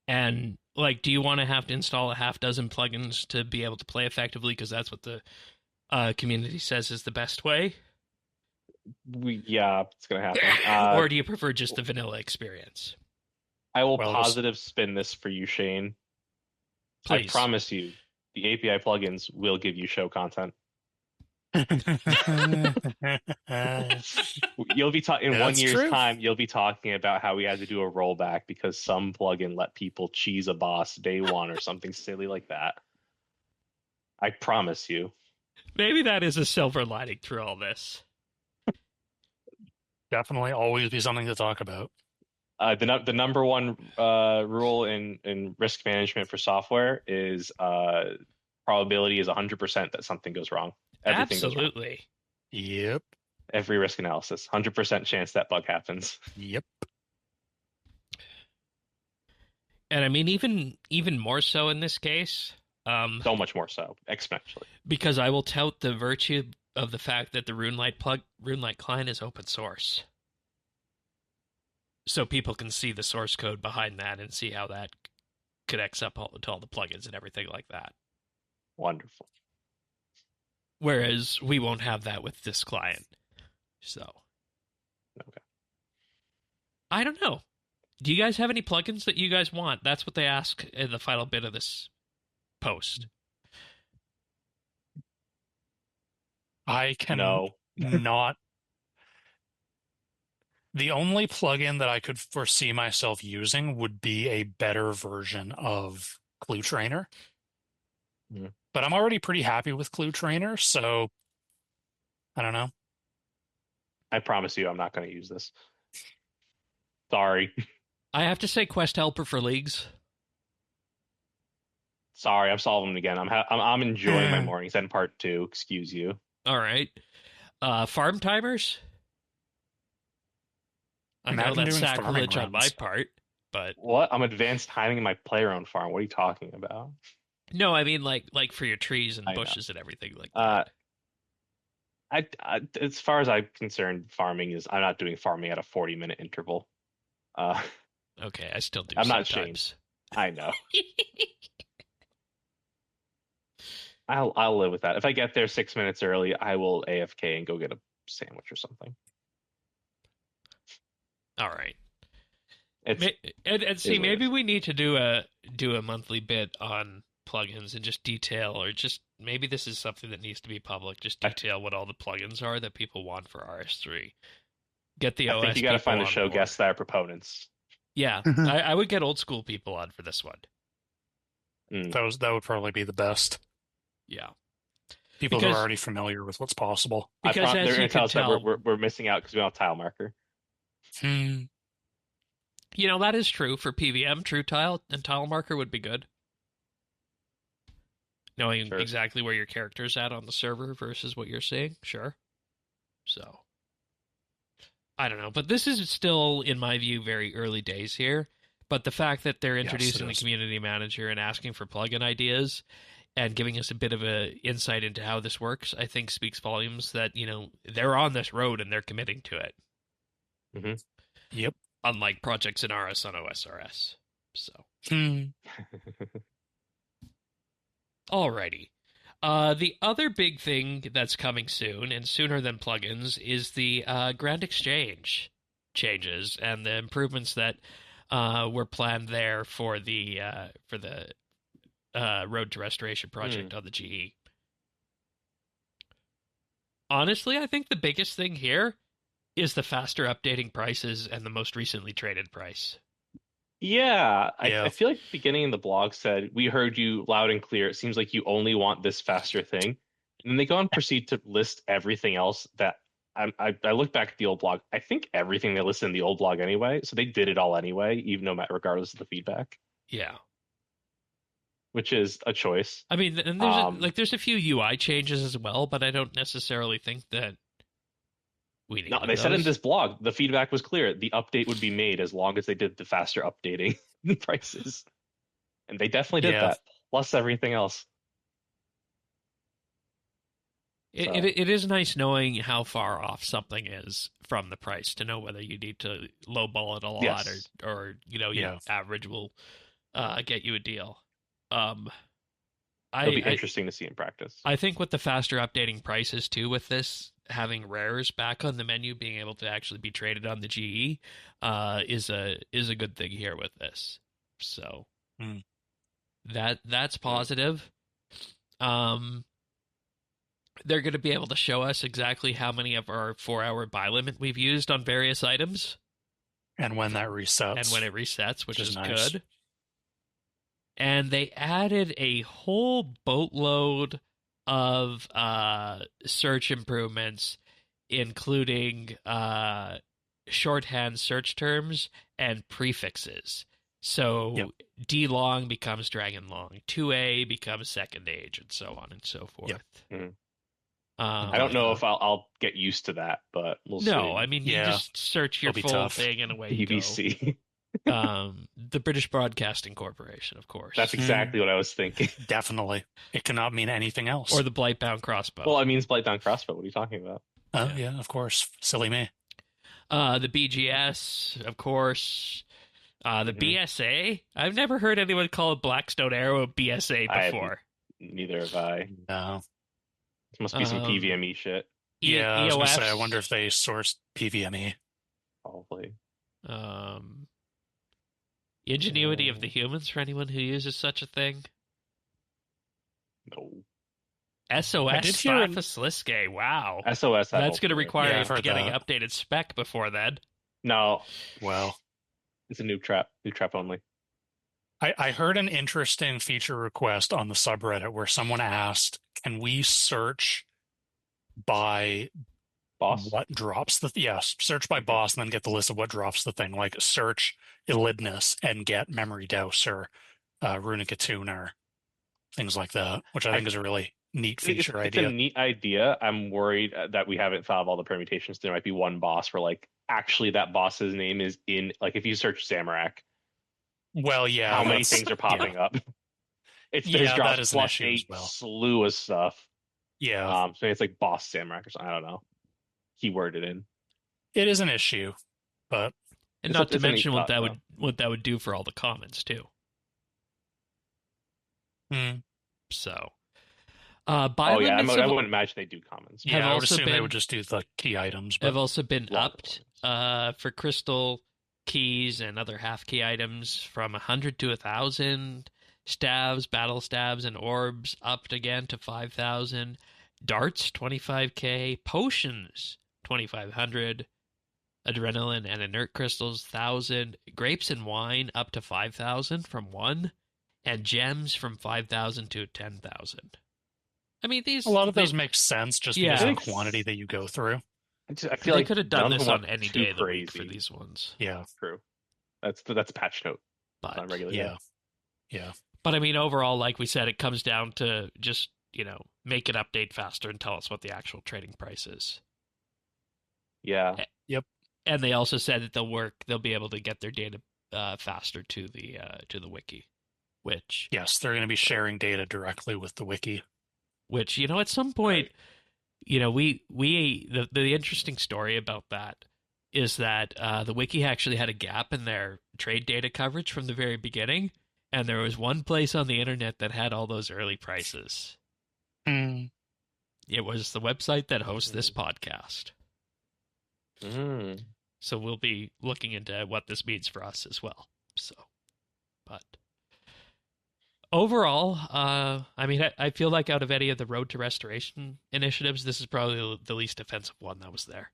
And do you want to have to install a half dozen plugins to be able to play effectively? Because that's what the community says is the best way. It's gonna happen. Or do you prefer just the vanilla experience? I will positive spin this for you, Shane. Please. I promise you, the API plugins will give you show content. You'll be in 1 year's time. You'll be talking about how we had to do a rollback because some plugin let people cheese a boss day one or something silly like that. I promise you. Maybe that is a silver lining through all this. Definitely always be something to talk about. The number one rule in risk management for software is probability is 100% that something goes wrong. Everything Absolutely. Goes wrong. Yep. Every risk analysis, 100% chance that bug happens. Yep. And I mean, even more so in this case. So much more so, exponentially. Because I will tout the virtue of the fact that the RuneLite client is open source. So people can see the source code behind that and see how that connects up to all the plugins and everything like that. Wonderful. Whereas we won't have that with this client. So. Okay. I don't know. Do you guys have any plugins that you guys want? That's what they ask in the final bit of this post. I can No. not. The only plugin that I could foresee myself using would be a better version of Clue Trainer. Mm. But I'm already pretty happy with Clue Trainer, so I don't know. I promise you I'm not going to use this. Sorry. I have to say Quest Helper for Leagues. Sorry, I'm solving them again. I'm enjoying my mornings and part 2. Excuse you. All right. Farm timers? I know that's sacrilege on my part, but... What? I'm advanced timing my player-owned farm. What are you talking about? No, I mean like for your trees and bushes and everything like that. I, as far as I'm concerned, farming is... I'm not doing farming at a 40-minute interval. Okay, I still do I'm sometimes. Not ashamed. I know. I'll live with that. If I get there 6 minutes early, I will AFK and go get a sandwich or something. All right. And see, maybe we need to do a monthly bit on plugins and just detail, or just maybe this is something that needs to be public. Just detail what all the plugins are that people want for RS3. Get the OS. I think you got to find the show guests that are proponents. Yeah, I would get old school people on for this one. That would probably be the best. Yeah. People who are already familiar with what's possible. Because they're going to tell us that we're missing out because we don't have tile marker. You know, that is true for PVM. True tile and tile marker would be good. Knowing exactly where your character's at on the server versus what you're seeing. Sure. So, I don't know. But this is still, in my view, very early days here. But the fact that they're introducing the community manager and asking for plugin ideas and giving us a bit of an insight into how this works, I think speaks volumes that, you know, they're on this road and they're committing to it. Mm-hmm. Yep. Unlike projects in RS on OSRS. So. Alrighty. The other big thing that's coming soon, and sooner than plugins, is the Grand Exchange changes and the improvements that were planned there for the Road to Restoration project on the GE. Honestly, I think the biggest thing here is the faster updating prices and the most recently traded price. Yeah. I feel like the beginning of the blog said, we heard you loud and clear. It seems like you only want this faster thing. And then they go and proceed to list everything else that I look back at the old blog. I think everything they listed in the old blog anyway. So they did it all anyway, even no matter regardless of the feedback. Yeah. Which is a choice. I mean, and there's a few UI changes as well, but I don't necessarily think that we need. No, they said in this blog the feedback was clear. The update would be made as long as they did the faster updating prices, and they definitely did that. Plus everything else. It is nice knowing how far off something is from the price to know whether you need to lowball it a lot or average will get you a deal. It'll be interesting to see in practice. I think with the faster updating prices too, with this having rares back on the menu, being able to actually be traded on the GE, is a good thing here with this. So that's positive. They're going to be able to show us exactly how many of our 4-hour buy limit we've used on various items, and when that resets, and when it resets, which is nice. Good. And they added a whole boatload of search improvements, including shorthand search terms and prefixes. So D-long becomes Dragon Long, 2A becomes Second Age, and so on and so forth. Yep. Mm-hmm. I don't know if I'll get used to that, but we'll see. No, I mean, you just search your full thing and away you BBC. go. The British Broadcasting Corporation, of course. That's exactly what I was thinking. Definitely. It cannot mean anything else. Or the Blightbound Crossbow. Well, it means Blightbound Crossbow. What are you talking about? Oh, yeah, of course. Silly me. The BGS, of course. The BSA. I've never heard anyone call a Blackstone Arrow a BSA before. Neither have I. No. This must be some PVME shit. Yeah, I was going to say, I wonder if they sourced PVME. Probably. Ingenuity of the humans for anyone who uses such a thing. No. SOS Sliske. Wow. SOS. That's going to require getting that. an updated spec before then. No. Well, it's a noob trap. Noob trap only. I heard an interesting feature request on the subreddit where someone asked, can we search by boss? What drops search by boss and then get the list of what drops the thing, like search Elidnus and get Memory Douse or Runic Attune or things like that, which I think is a really neat feature idea. It's a neat idea. I'm worried that we haven't thought of all the permutations. There might be one boss where like actually that boss's name is in, like if you search Zamorak. Well, yeah. How many things are popping up? There's that is plus an issue a slew of stuff. Yeah. So it's like boss Zamorak or something. I don't know. Keyworded in. It is an issue, but and not to mention what that would do for all the comments too. So, I wouldn't imagine they do comments. Yeah, I would assume they would just do the key items. Have also been upped for crystal keys and other half key items from 100 to 1,000. Staves, battle staves, and orbs upped again to 5,000. Darts 25k. Potions 2,500. Adrenaline and inert crystals 1,000. Grapes and wine up to 5,000 from 1. And gems from 5,000 to 10,000. I mean, a lot of those make sense just because of the quantity that you go through. I feel they could have done this on any day of the week for these ones. Yeah, true. That's a patch note. But on regular yeah. But I mean, overall, like we said, it comes down to just make it update faster and tell us what the actual trading price is. Yeah. Yep. And they also said that they'll be able to get their data faster to the wiki. Which yes, they're going to be sharing data directly with the wiki. Which at some point, the interesting story about that is that the wiki actually had a gap in their trade data coverage from the very beginning, and there was one place on the internet that had all those early prices. It was the website that hosts this podcast. So we'll be looking into what this means for us as well. So, but. Overall, I feel like out of any of the Road to Restoration initiatives, this is probably the least offensive one that was there.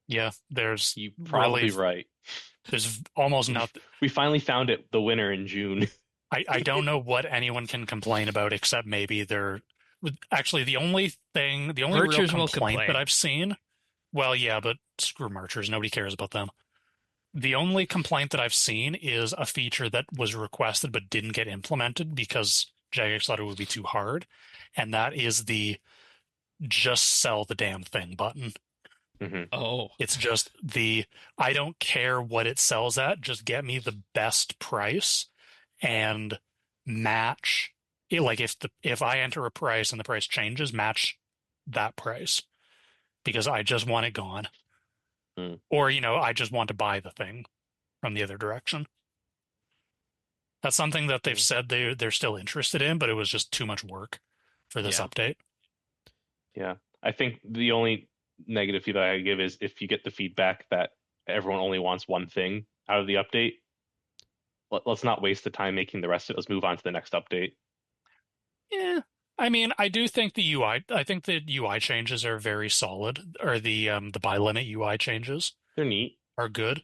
Yeah, you're probably right. There's almost nothing. We finally found the winner in June. I don't know what anyone can complain about except maybe actually the only real complaint that I've seen. Well, yeah, but screw Marchers. Nobody cares about them. The only complaint that I've seen is a feature that was requested but didn't get implemented because Jagex thought it would be too hard, and that is the just sell the damn thing button. Oh. It's just I don't care what it sells at, just get me the best price and match it. Like if I enter a price and the price changes, match that price because I just want it gone. Or, I just want to buy the thing from the other direction. That's something that they've said they're still interested in, but it was just too much work for this update. Yeah. I think the only negative feedback I give is if you get the feedback that everyone only wants one thing out of the update, let's not waste the time making the rest of it. Let's move on to the next update. Yeah. I mean, I do think the UI changes are very solid, or the buy limit UI changes. They're neat. Are good.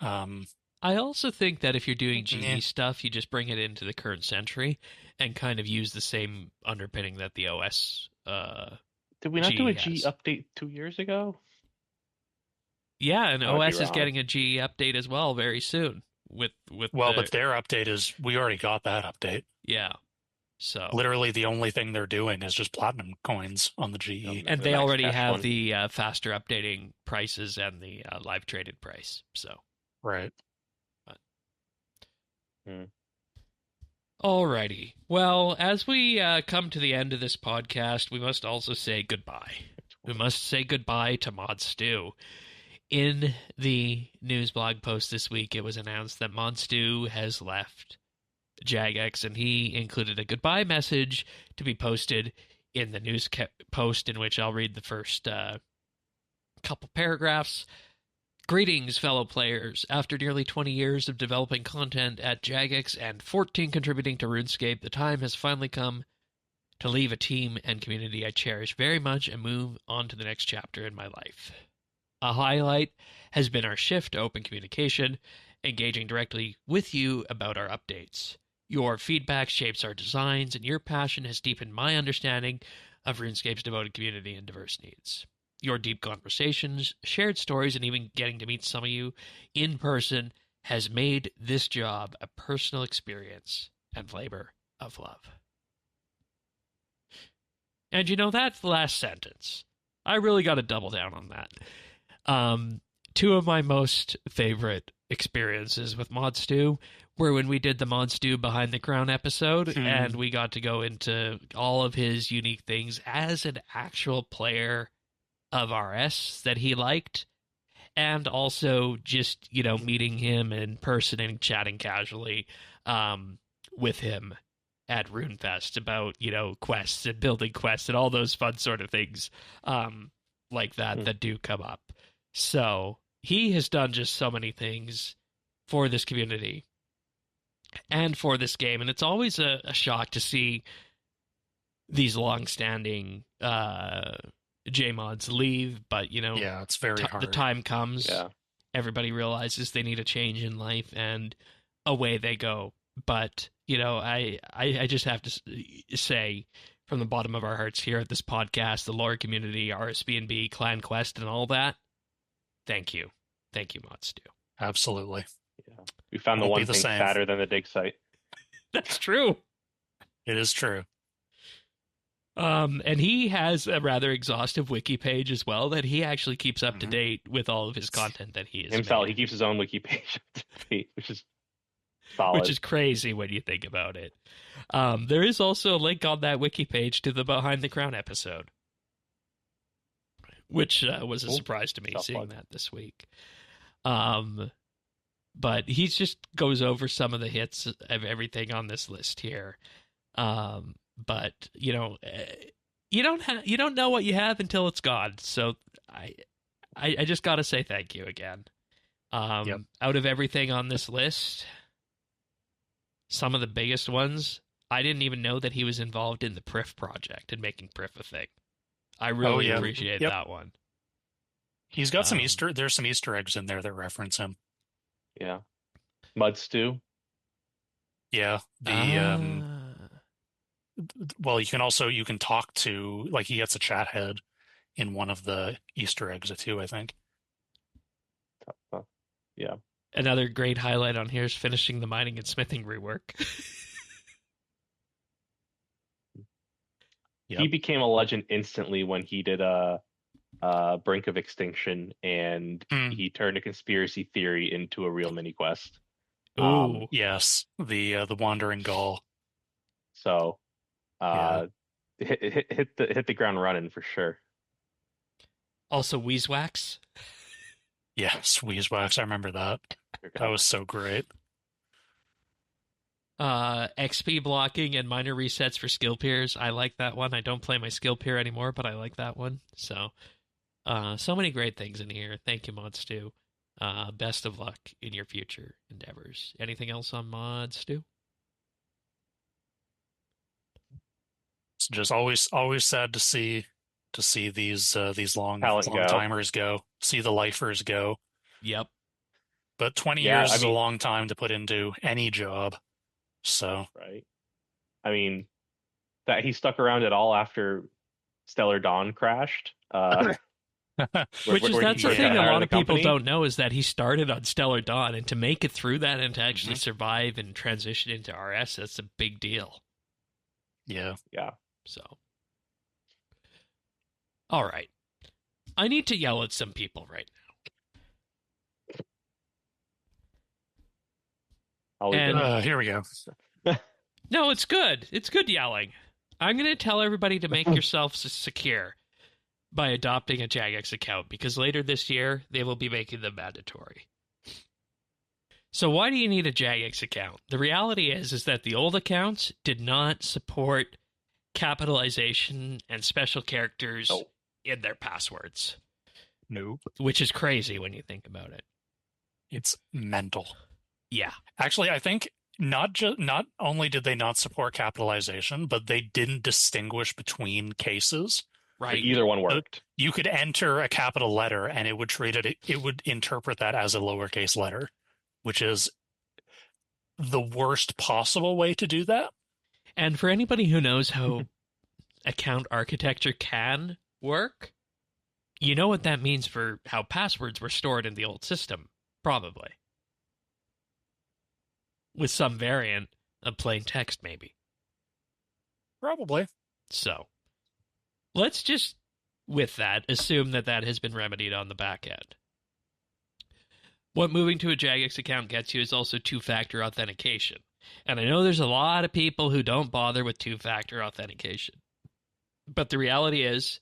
I also think that if you're doing GE stuff, you just bring it into the current century and kind of use the same underpinning that the OS Did we not do a GE update 2 years ago? Yeah, and OS is getting a GE update as well very soon. But their update is, we already got that update. Yeah. So literally the only thing they're doing is just platinum coins on the GE. And they already have the faster updating prices and the live traded price. So right. Alrighty. Well, as we come to the end of this podcast, we must also say goodbye. We must say goodbye to Mod Stu. In the news blog post this week, it was announced that Mod Stu has left Jagex, and he included a goodbye message to be posted in the news post, in which I'll read the first couple paragraphs. Greetings, fellow players. After nearly 20 years of developing content at Jagex and 14 contributing to RuneScape, the time has finally come to leave a team and community I cherish very much and move on to the next chapter in my life. A highlight has been our shift to open communication, engaging directly with you about our updates. Your feedback shapes our designs, and your passion has deepened my understanding of RuneScape's devoted community and diverse needs. Your deep conversations, shared stories, and even getting to meet some of you in person has made this job a personal experience and labor of love. And you know, that's the last sentence. I really got to double down on that. Two of my most favorite experiences with Mod Stu were when we did the Mod Stu Behind the Crown episode, and we got to go into all of his unique things as an actual player of RS that he liked, and also just, you know, meeting him in person and chatting casually with him at RuneFest about, you know, quests and building quests and all those fun sort of things like that do come up. So he has done just so many things for this community and for this game, and it's always a shock to see these long-standing JMods leave, but, you know, yeah, it's very hard. The time comes, everybody realizes they need a change in life, and away they go. But, you know, I just have to say, from the bottom of our hearts here at this podcast, the lore community, RSBANDB, Clan Quest, and all that, thank you. Thank you, Mod Stu. Absolutely. Yeah. We found the one thing sadder than the dig site. That's true. It is true. And he has a rather exhaustive wiki page as well that he actually keeps up to date with all of his content that he is himself. made. He keeps his own wiki page up to date, which is solid. Which is crazy when you think about it. There is also a link on that wiki page to the Behind the Crown episode, which was a surprise to me seeing that this week. But he just goes over some of the hits of everything on this list here. But you know, you don't know what you have until it's gone. So I just got to say thank you again. Out of everything on this list, some of the biggest ones, I didn't even know that he was involved in the Prif project and making Prif a thing. I really appreciate that one. He's got some there's some Easter eggs in there that reference him. Yeah. Mod Stu. Yeah. Well, you can talk to, like, he gets a chat head in one of the Easter eggs too, I think. Yeah. Another great highlight on here is finishing the mining and smithing rework. He became a legend instantly when he did Brink of Extinction, and he turned a conspiracy theory into a real mini quest. Ooh, yes, the Wandering Gull. So, hit the ground running for sure. Also, Weezwax. Yes, Weezwax. I remember that. That was so great. XP blocking and minor resets for skill peers. I like that one. I don't play my skill peer anymore, but I like that one. So many great things in here. Thank you, Mod Stu. Best of luck in your future endeavors. Anything else on Mod Stu? It's just always sad to see these long go. timers go. See the lifers go. Yep. But 20 years is a long time to put into any job. So right. I mean, that he stuck around at all after Stellar Dawn crashed. That's the thing a lot of people don't know, is that he started on Stellar Dawn, and to make it through that and to actually survive and transition into RS, that's a big deal. Yeah. So, all right. I need to yell at some people right now. Here we go. No, it's good. It's good yelling. I'm going to tell everybody to make yourselves secure by adopting a Jagex account, because later this year, they will be making them mandatory. So why do you need a Jagex account? The reality is that the old accounts did not support capitalization and special characters in their passwords. Nope. Which is crazy when you think about it. It's mental. Yeah. Actually, I think not only did they not support capitalization, but they didn't distinguish between cases. Right. So either one worked. You could enter a capital letter and it would it would interpret that as a lowercase letter, which is the worst possible way to do that. And for anybody who knows how account architecture can work, you know what that means for how passwords were stored in the old system, probably. With some variant of plain text, maybe. Probably. So, let's just, with that, assume that that has been remedied on the back end. What moving to a Jagex account gets you is also two-factor authentication. And I know there's a lot of people who don't bother with two-factor authentication. But the reality is,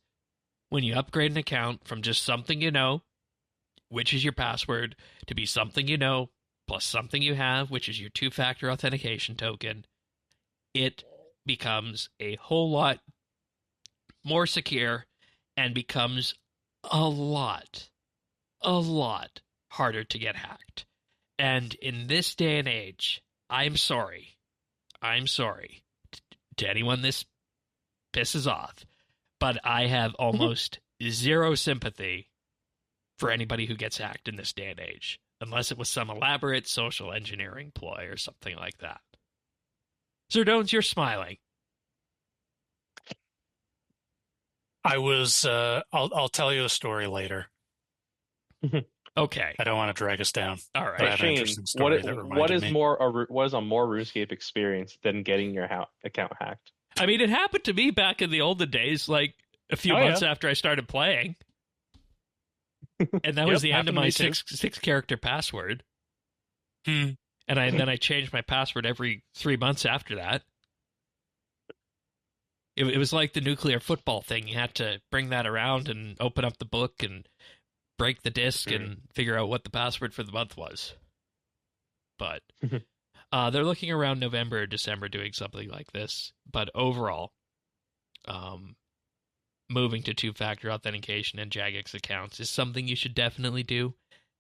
when you upgrade an account from just something you know, which is your password, to be something you know, plus something you have, which is your two-factor authentication token, it becomes a whole lot more secure and becomes a lot harder to get hacked. And in this day and age, I'm sorry to anyone this pisses off, but I have almost zero sympathy for anybody who gets hacked in this day and age, unless it was some elaborate social engineering ploy or something like that. Sir Dones, you're smiling. I was, I'll tell you a story later. Okay. I don't want to drag us down. All right. But I have an interesting story what is a more RuneScape experience than getting your account hacked? I mean, it happened to me back in the olden days, like a few months after I started playing. And that was the end of my six character password. And then I changed my password every 3 months after that. It was like the nuclear football thing. You had to bring that around and open up the book and break the disk and figure out what the password for the month was. But they're looking around November or December doing something like this. But overall, moving to two-factor authentication and Jagex accounts is something you should definitely do.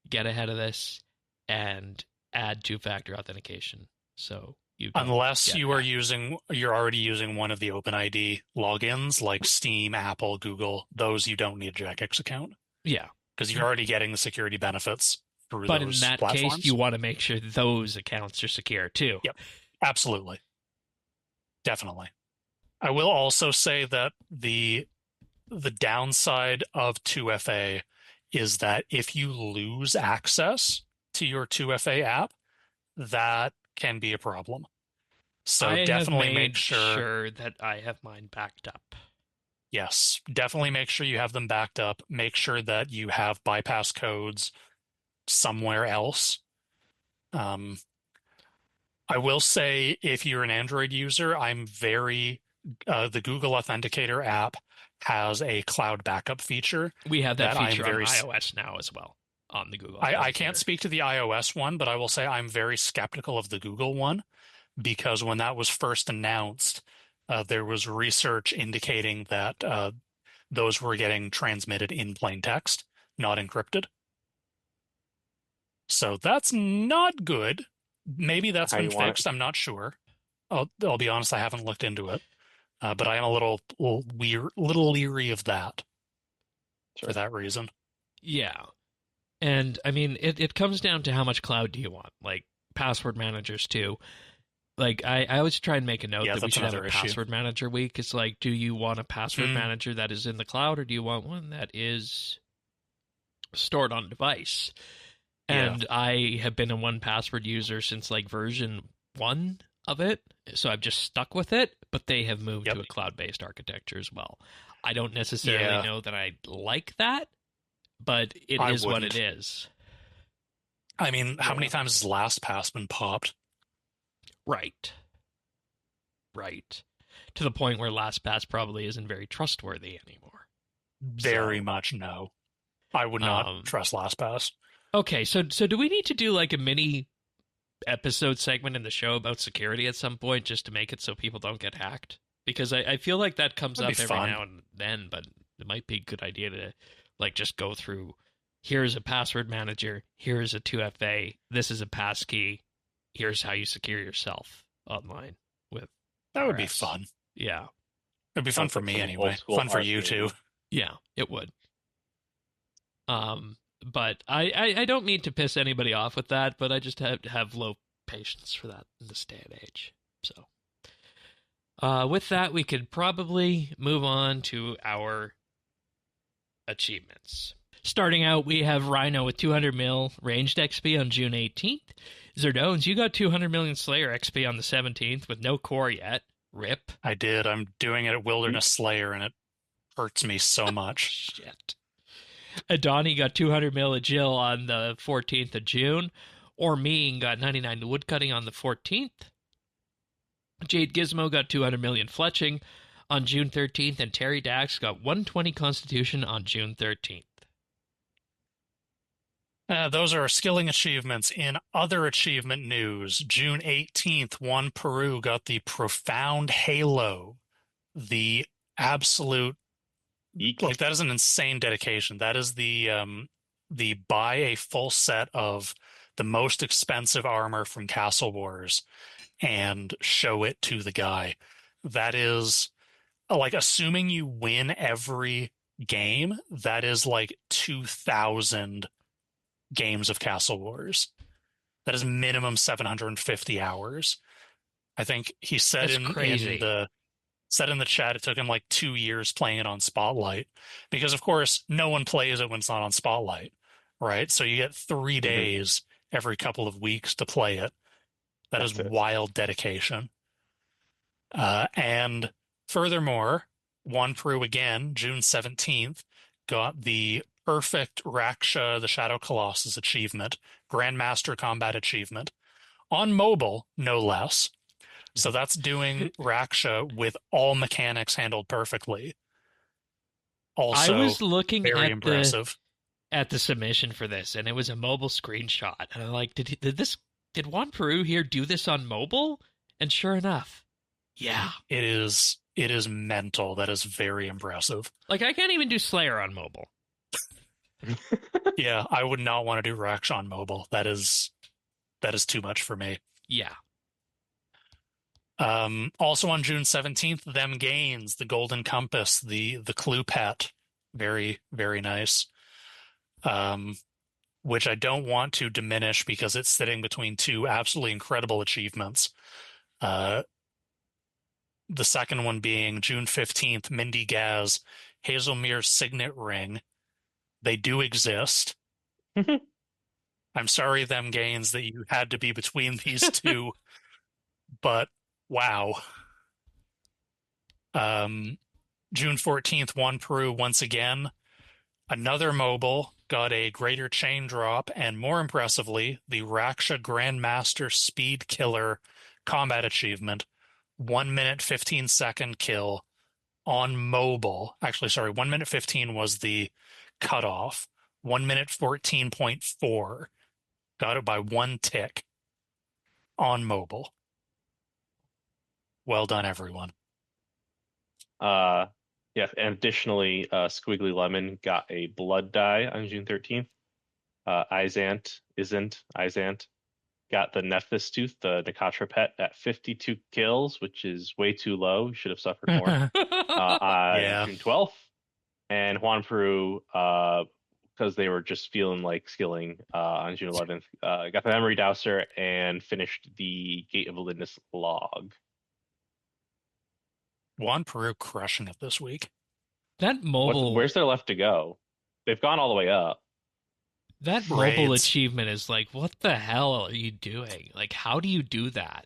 Get ahead of this and add two-factor authentication. So unless you're already using one of the OpenID logins like Steam, Apple, Google, those you don't need a Jagex account. Yeah. Because you're already getting the security benefits through but those in that platforms. Case, you want to make sure those accounts are secure too. Yep, absolutely. Definitely. I will also say that the downside of 2FA is that if you lose access to your 2FA app, that can be a problem. So I definitely make sure that I have mine backed up. Yes, definitely make sure you have them backed up. Make sure that you have bypass codes somewhere else. I will say, if you're an Android user, the Google Authenticator app has a cloud backup feature. We have that feature on iOS now as well, on the Google Authenticator. I can't speak to the iOS one, but I will say I'm very skeptical of the Google one, because when that was first announced, there was research indicating that those were getting transmitted in plain text, not encrypted. So that's not good. Maybe that's been fixed. I'm not sure. I'll be honest, I haven't looked into it. But I am a little leery of that for that reason. Yeah. And, I mean, it comes down to how much cloud do you want? Like, password managers, too. Like, I always try and make a note that we should have a password manager week. It's like, do you want a password manager that is in the cloud, or do you want one that is stored on device? And I have been a 1Password user since, like, version 1 of it, so I've just stuck with it, but they have moved to a cloud-based architecture as well. I don't necessarily know that I like that, but it is what it is. I mean, how many times has LastPass been popped? Right. To the point where LastPass probably isn't very trustworthy anymore. Very much no. I would not trust LastPass. Okay, so do we need to do like a mini episode segment in the show about security at some point just to make it so people don't get hacked? Because I feel like that comes up every now and then, but it might be a good idea to Like, just go through, here's a password manager, here's a 2FA, this is a passkey, here's how you secure yourself online with That would RS. be fun. Yeah. It'd be fun for me anyway. Fun for you too. Yeah, it would. But I don't mean to piss anybody off with that, but I just have low patience for that in this day and age. So, with that, we could probably move on to our achievements. Starting out, we have Rhino with 200 mil ranged XP on June 18th. Zerdones, you got 200 million Slayer XP on the 17th with no core yet. Rip. I did. I'm doing it at Wilderness Slayer, and it hurts me so much. Shit. Adani got 200 mil of Jill on the 14th of June. Ormeen got 99 woodcutting on the 14th. Jade Gizmo got 200 million fletching on June 13th, and Terry Dax got 120 Constitution on June 13th. Those are skilling achievements. In other achievement news, June 18th, Juan Peru got the Profound Halo. The absolute... Like, that is an insane dedication. That is the buy a full set of the most expensive armor from Castle Wars and show it to the guy. That is, like, assuming you win every game, that is like 2,000 games of Castle Wars. That is minimum 750 hours. I think he said said in the chat it took him like 2 years playing it on Spotlight, because of course no one plays it when it's not on Spotlight, right? So you get 3 days every couple of weeks to play it. That's wild dedication. And furthermore, Juan Peru again, June 17th, got the perfect Raksha the Shadow Colossus achievement, Grandmaster Combat achievement, on mobile, no less. So that's doing Raksha with all mechanics handled perfectly. Also, I was looking very impressive. At the submission for this, and it was a mobile screenshot. And I'm like, did Juan Peru here do this on mobile? And sure enough, yeah. It is mental. That is very impressive. Like, I can't even do Slayer on mobile. Yeah, I would not want to do Raksha on mobile. That is too much for me. Yeah. Also on June 17th, Them Gains, the Golden Compass, the Clue Pet. Very, very nice. Which I don't want to diminish because it's sitting between 2 absolutely incredible achievements. The second one being June 15th, Mindy Gaz, Hazelmere's Signet Ring. They do exist. I'm sorry, Them Gains, that you had to be between these two, but wow. June 14th, Juan Peru once again. Another mobile got a greater chain drop, and more impressively, the Raksha Grandmaster Speed Killer combat achievement. 1 minute 15 second kill on mobile. Actually, sorry, 1 minute 15 was the cutoff. 1 minute 14.4. Got it by 1 tick on mobile. Well done, everyone. Yeah, and additionally, Squiggly Lemon got a blood die on June 13th. Izant got the Nephthys Tooth, the Nakatra pet, at 52 kills, which is way too low. Should have suffered more. On June 12th. And Juan Peru, because they were just feeling like skilling on June 11th, got the Memory Dowser and finished the Gate of Olympus log. Juan Peru crushing it this week. That mobile... Where's there left to go? They've gone all the way up. That mobile achievement is like, what the hell are you doing? Like, how do you do that?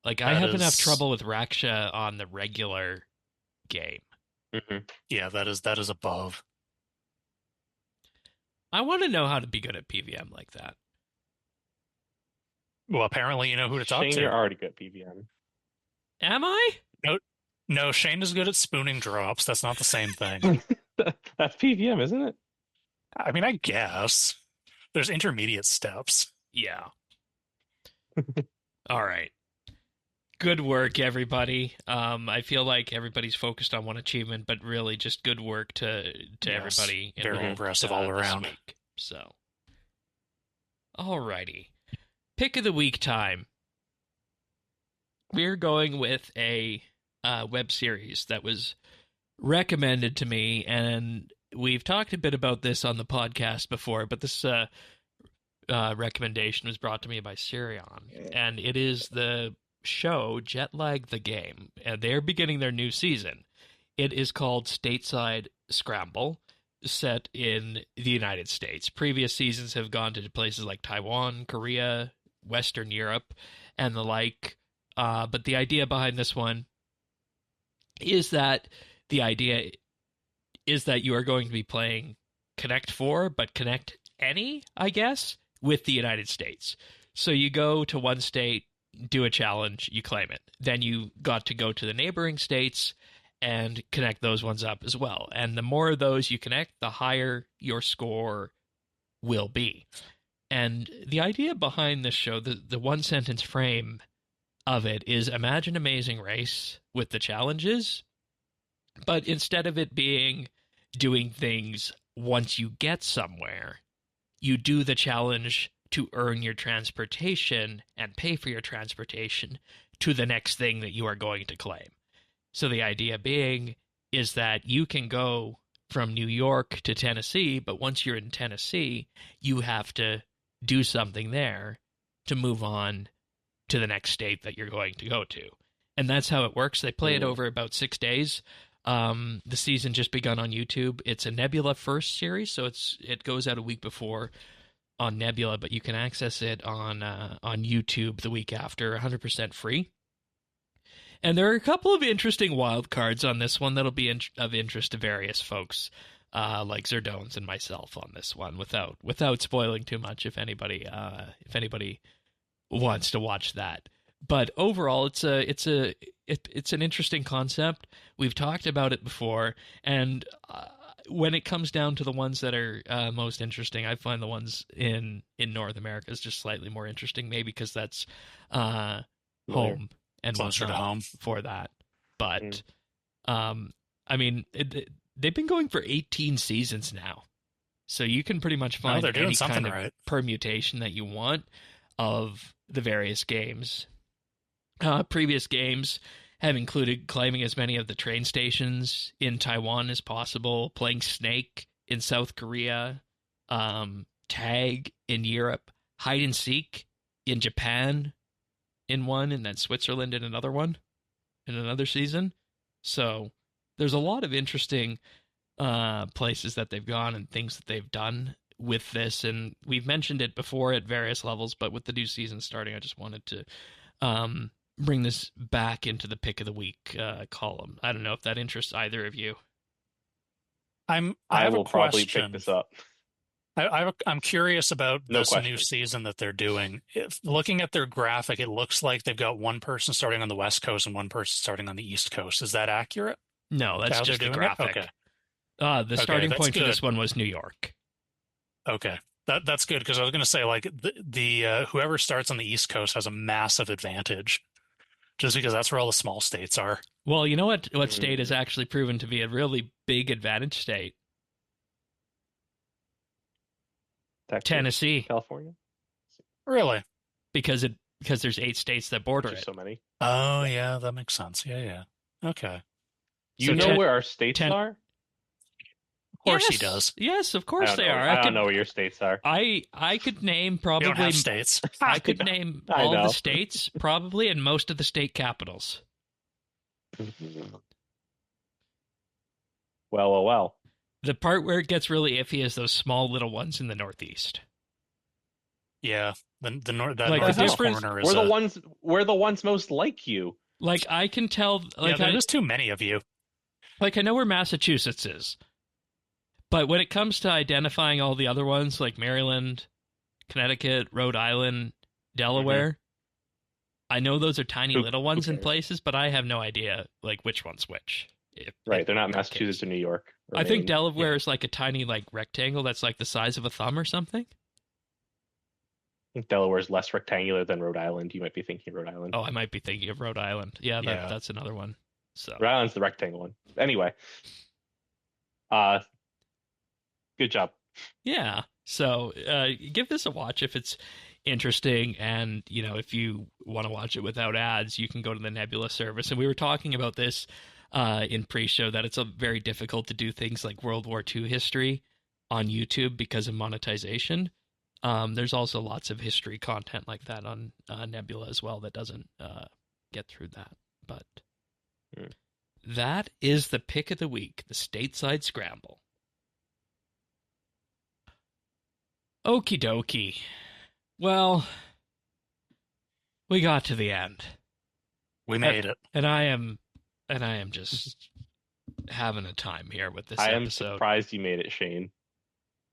Like, I have enough trouble with Raksha on the regular game. Mm-hmm. Yeah, that is above. I want to know how to be good at PVM like that. Well, apparently you know who to talk Shane, to. you're already good at PVM. Am I? No, Shane is good at spooning drops. That's not the same thing. That's PVM, isn't it? I mean, I guess. There's intermediate steps. Yeah. All right. Good work, everybody. I feel like everybody's focused on one achievement, but really just good work to everybody. Very impressive all around. Week. So, alrighty. Pick of the week time. We're going with a web series that was recommended to me, and we've talked a bit about this on the podcast before, but this recommendation was brought to me by Sirion, and it is the show Jetlag the Game, and they're beginning their new season. It is called Stateside Scramble, set in the United States. Previous seasons have gone to places like Taiwan, Korea, Western Europe, and the like, but the idea behind this one is that you are going to be playing Connect 4, but Connect Any, I guess, with the United States. So you go to one state, do a challenge, you claim it. Then you got to go to the neighboring states and connect those ones up as well. And the more of those you connect, the higher your score will be. And the idea behind this show, the one-sentence frame of it is imagine Amazing Race with the challenges, but instead of it being doing things once you get somewhere, you do the challenge to earn your transportation and pay for your transportation to the next thing that you are going to claim. So the idea being is that you can go from New York to Tennessee, but once you're in Tennessee, you have to do something there to move on to the next state that you're going to go to. And that's how it works. They play it over about 6 days. The season just begun on YouTube. It's a Nebula first series, so it goes out a week before on Nebula, but you can access it on YouTube the week after, 100% free. And there are a couple of interesting wild cards on this one that'll be of interest to various folks, like Zerdones and myself on this one, without spoiling too much. If anybody wants to watch that, but overall, it's an interesting concept. We've talked about it before, and when it comes down to the ones that are most interesting, I find the ones in North America is just slightly more interesting, maybe because that's home and closer to home for that. But I mean, they've been going for 18 seasons now, so you can pretty much find any kind of permutation that you want of the various games. Previous games have included claiming as many of the train stations in Taiwan as possible, playing Snake in South Korea, Tag in Europe, Hide and Seek in Japan in one, and then Switzerland in another one, in another season. So there's a lot of interesting places that they've gone and things that they've done with this, and we've mentioned it before at various levels, but with the new season starting, I just wanted to bring this back into the pick of the week column. I don't know if that interests either of you. I will probably pick this up. I'm curious about this new season that they're doing. Looking at their graphic, it looks like they've got one person starting on the West Coast and one person starting on the East Coast. Is that accurate? No, that's just the graphic. Okay. The starting point for this one was New York. Okay. That's good, because I was going to say, like, the whoever starts on the East Coast has a massive advantage, just because that's where all the small states are. Well, you know what state has actually proven to be a really big advantage state? Texas, Tennessee. California? Really? Because there's 8 states that border it. So many. Oh, yeah, that makes sense. Yeah. Okay. You know where our states are? Of course he does. Yes, of course they are. I don't know where your states are. I could name probably... You don't have states. I could name all the states, probably, and most of the state capitals. Well. The part where it gets really iffy is those small little ones in the Northeast. Yeah, the Northeast corner is we're the ones most like you. Like, I can tell... Like, there's too many of you. Like, I know where Massachusetts is. But when it comes to identifying all the other ones, like Maryland, Connecticut, Rhode Island, Delaware, I know those are tiny little ones in places, but I have no idea, like, which one's which. They're not Massachusetts or New York. I think Delaware is like a tiny, like, rectangle that's like the size of a thumb or something. Delaware's less rectangular than Rhode Island. You might be thinking Rhode Island. Oh, I might be thinking of Rhode Island. Yeah, that's another one. So Rhode Island's the rectangle one. Anyway, good job. Yeah. So give this a watch if it's interesting, and if you want to watch it without ads, you can go to the Nebula service. And we were talking about this in pre-show, that it's very difficult to do things like World War II history on YouTube because of monetization. There's also lots of history content like that on Nebula as well that doesn't get through that. But that is the pick of the week, the Stateside Scramble. Okie dokie. Well, we got to the end. We made it. And I am just having a time here with this episode. I am surprised you made it, Shane.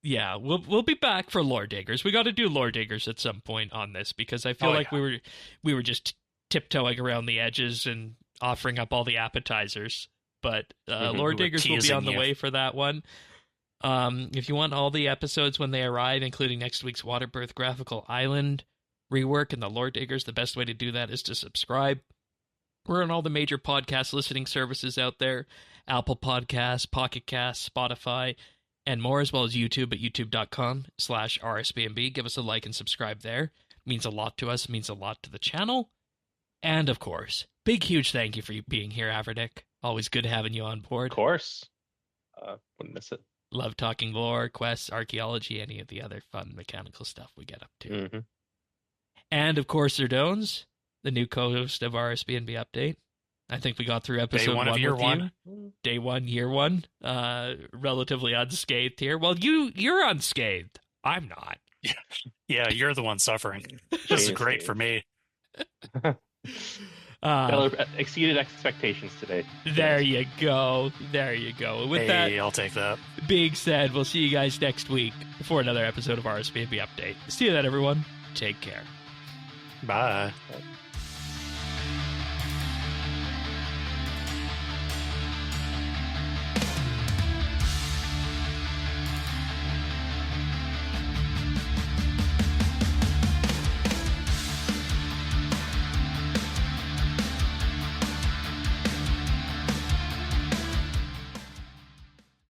Yeah, we'll be back for Lore Diggers. We got to do Lore Diggers at some point on this, because I feel like we were just tiptoeing around the edges and offering up all the appetizers. But Lore Diggers will be on the way for that one. If you want all the episodes when they arrive, including next week's Waterbirth Graphical Island rework and the Lore Diggers, the best way to do that is to subscribe. We're on all the major podcast listening services out there: Apple Podcasts, Pocket Casts, Spotify, and more, as well as YouTube at youtube.com/RSBANDB. Give us a like and subscribe there. It means a lot to us. It means a lot to the channel. And, of course, big, huge thank you for you being here, Havenhythe. Always good having you on board. Of course. Wouldn't miss it. Love talking lore, quests, archaeology, any of the other fun mechanical stuff we get up to. Mm-hmm. And, of course, Zerdones, the new co-host of RSBANDB Update. I think we got through episode 1 of year one. Day 1, year 1. Relatively unscathed here. Well, you're unscathed. I'm not. Yeah, you're the one suffering. This is great for me. Exceeded expectations today. There you go. With that, I'll take that. Being said, we'll see you guys next week for another episode of RSBANDB Update. See you then, everyone. Take care. Bye. Bye.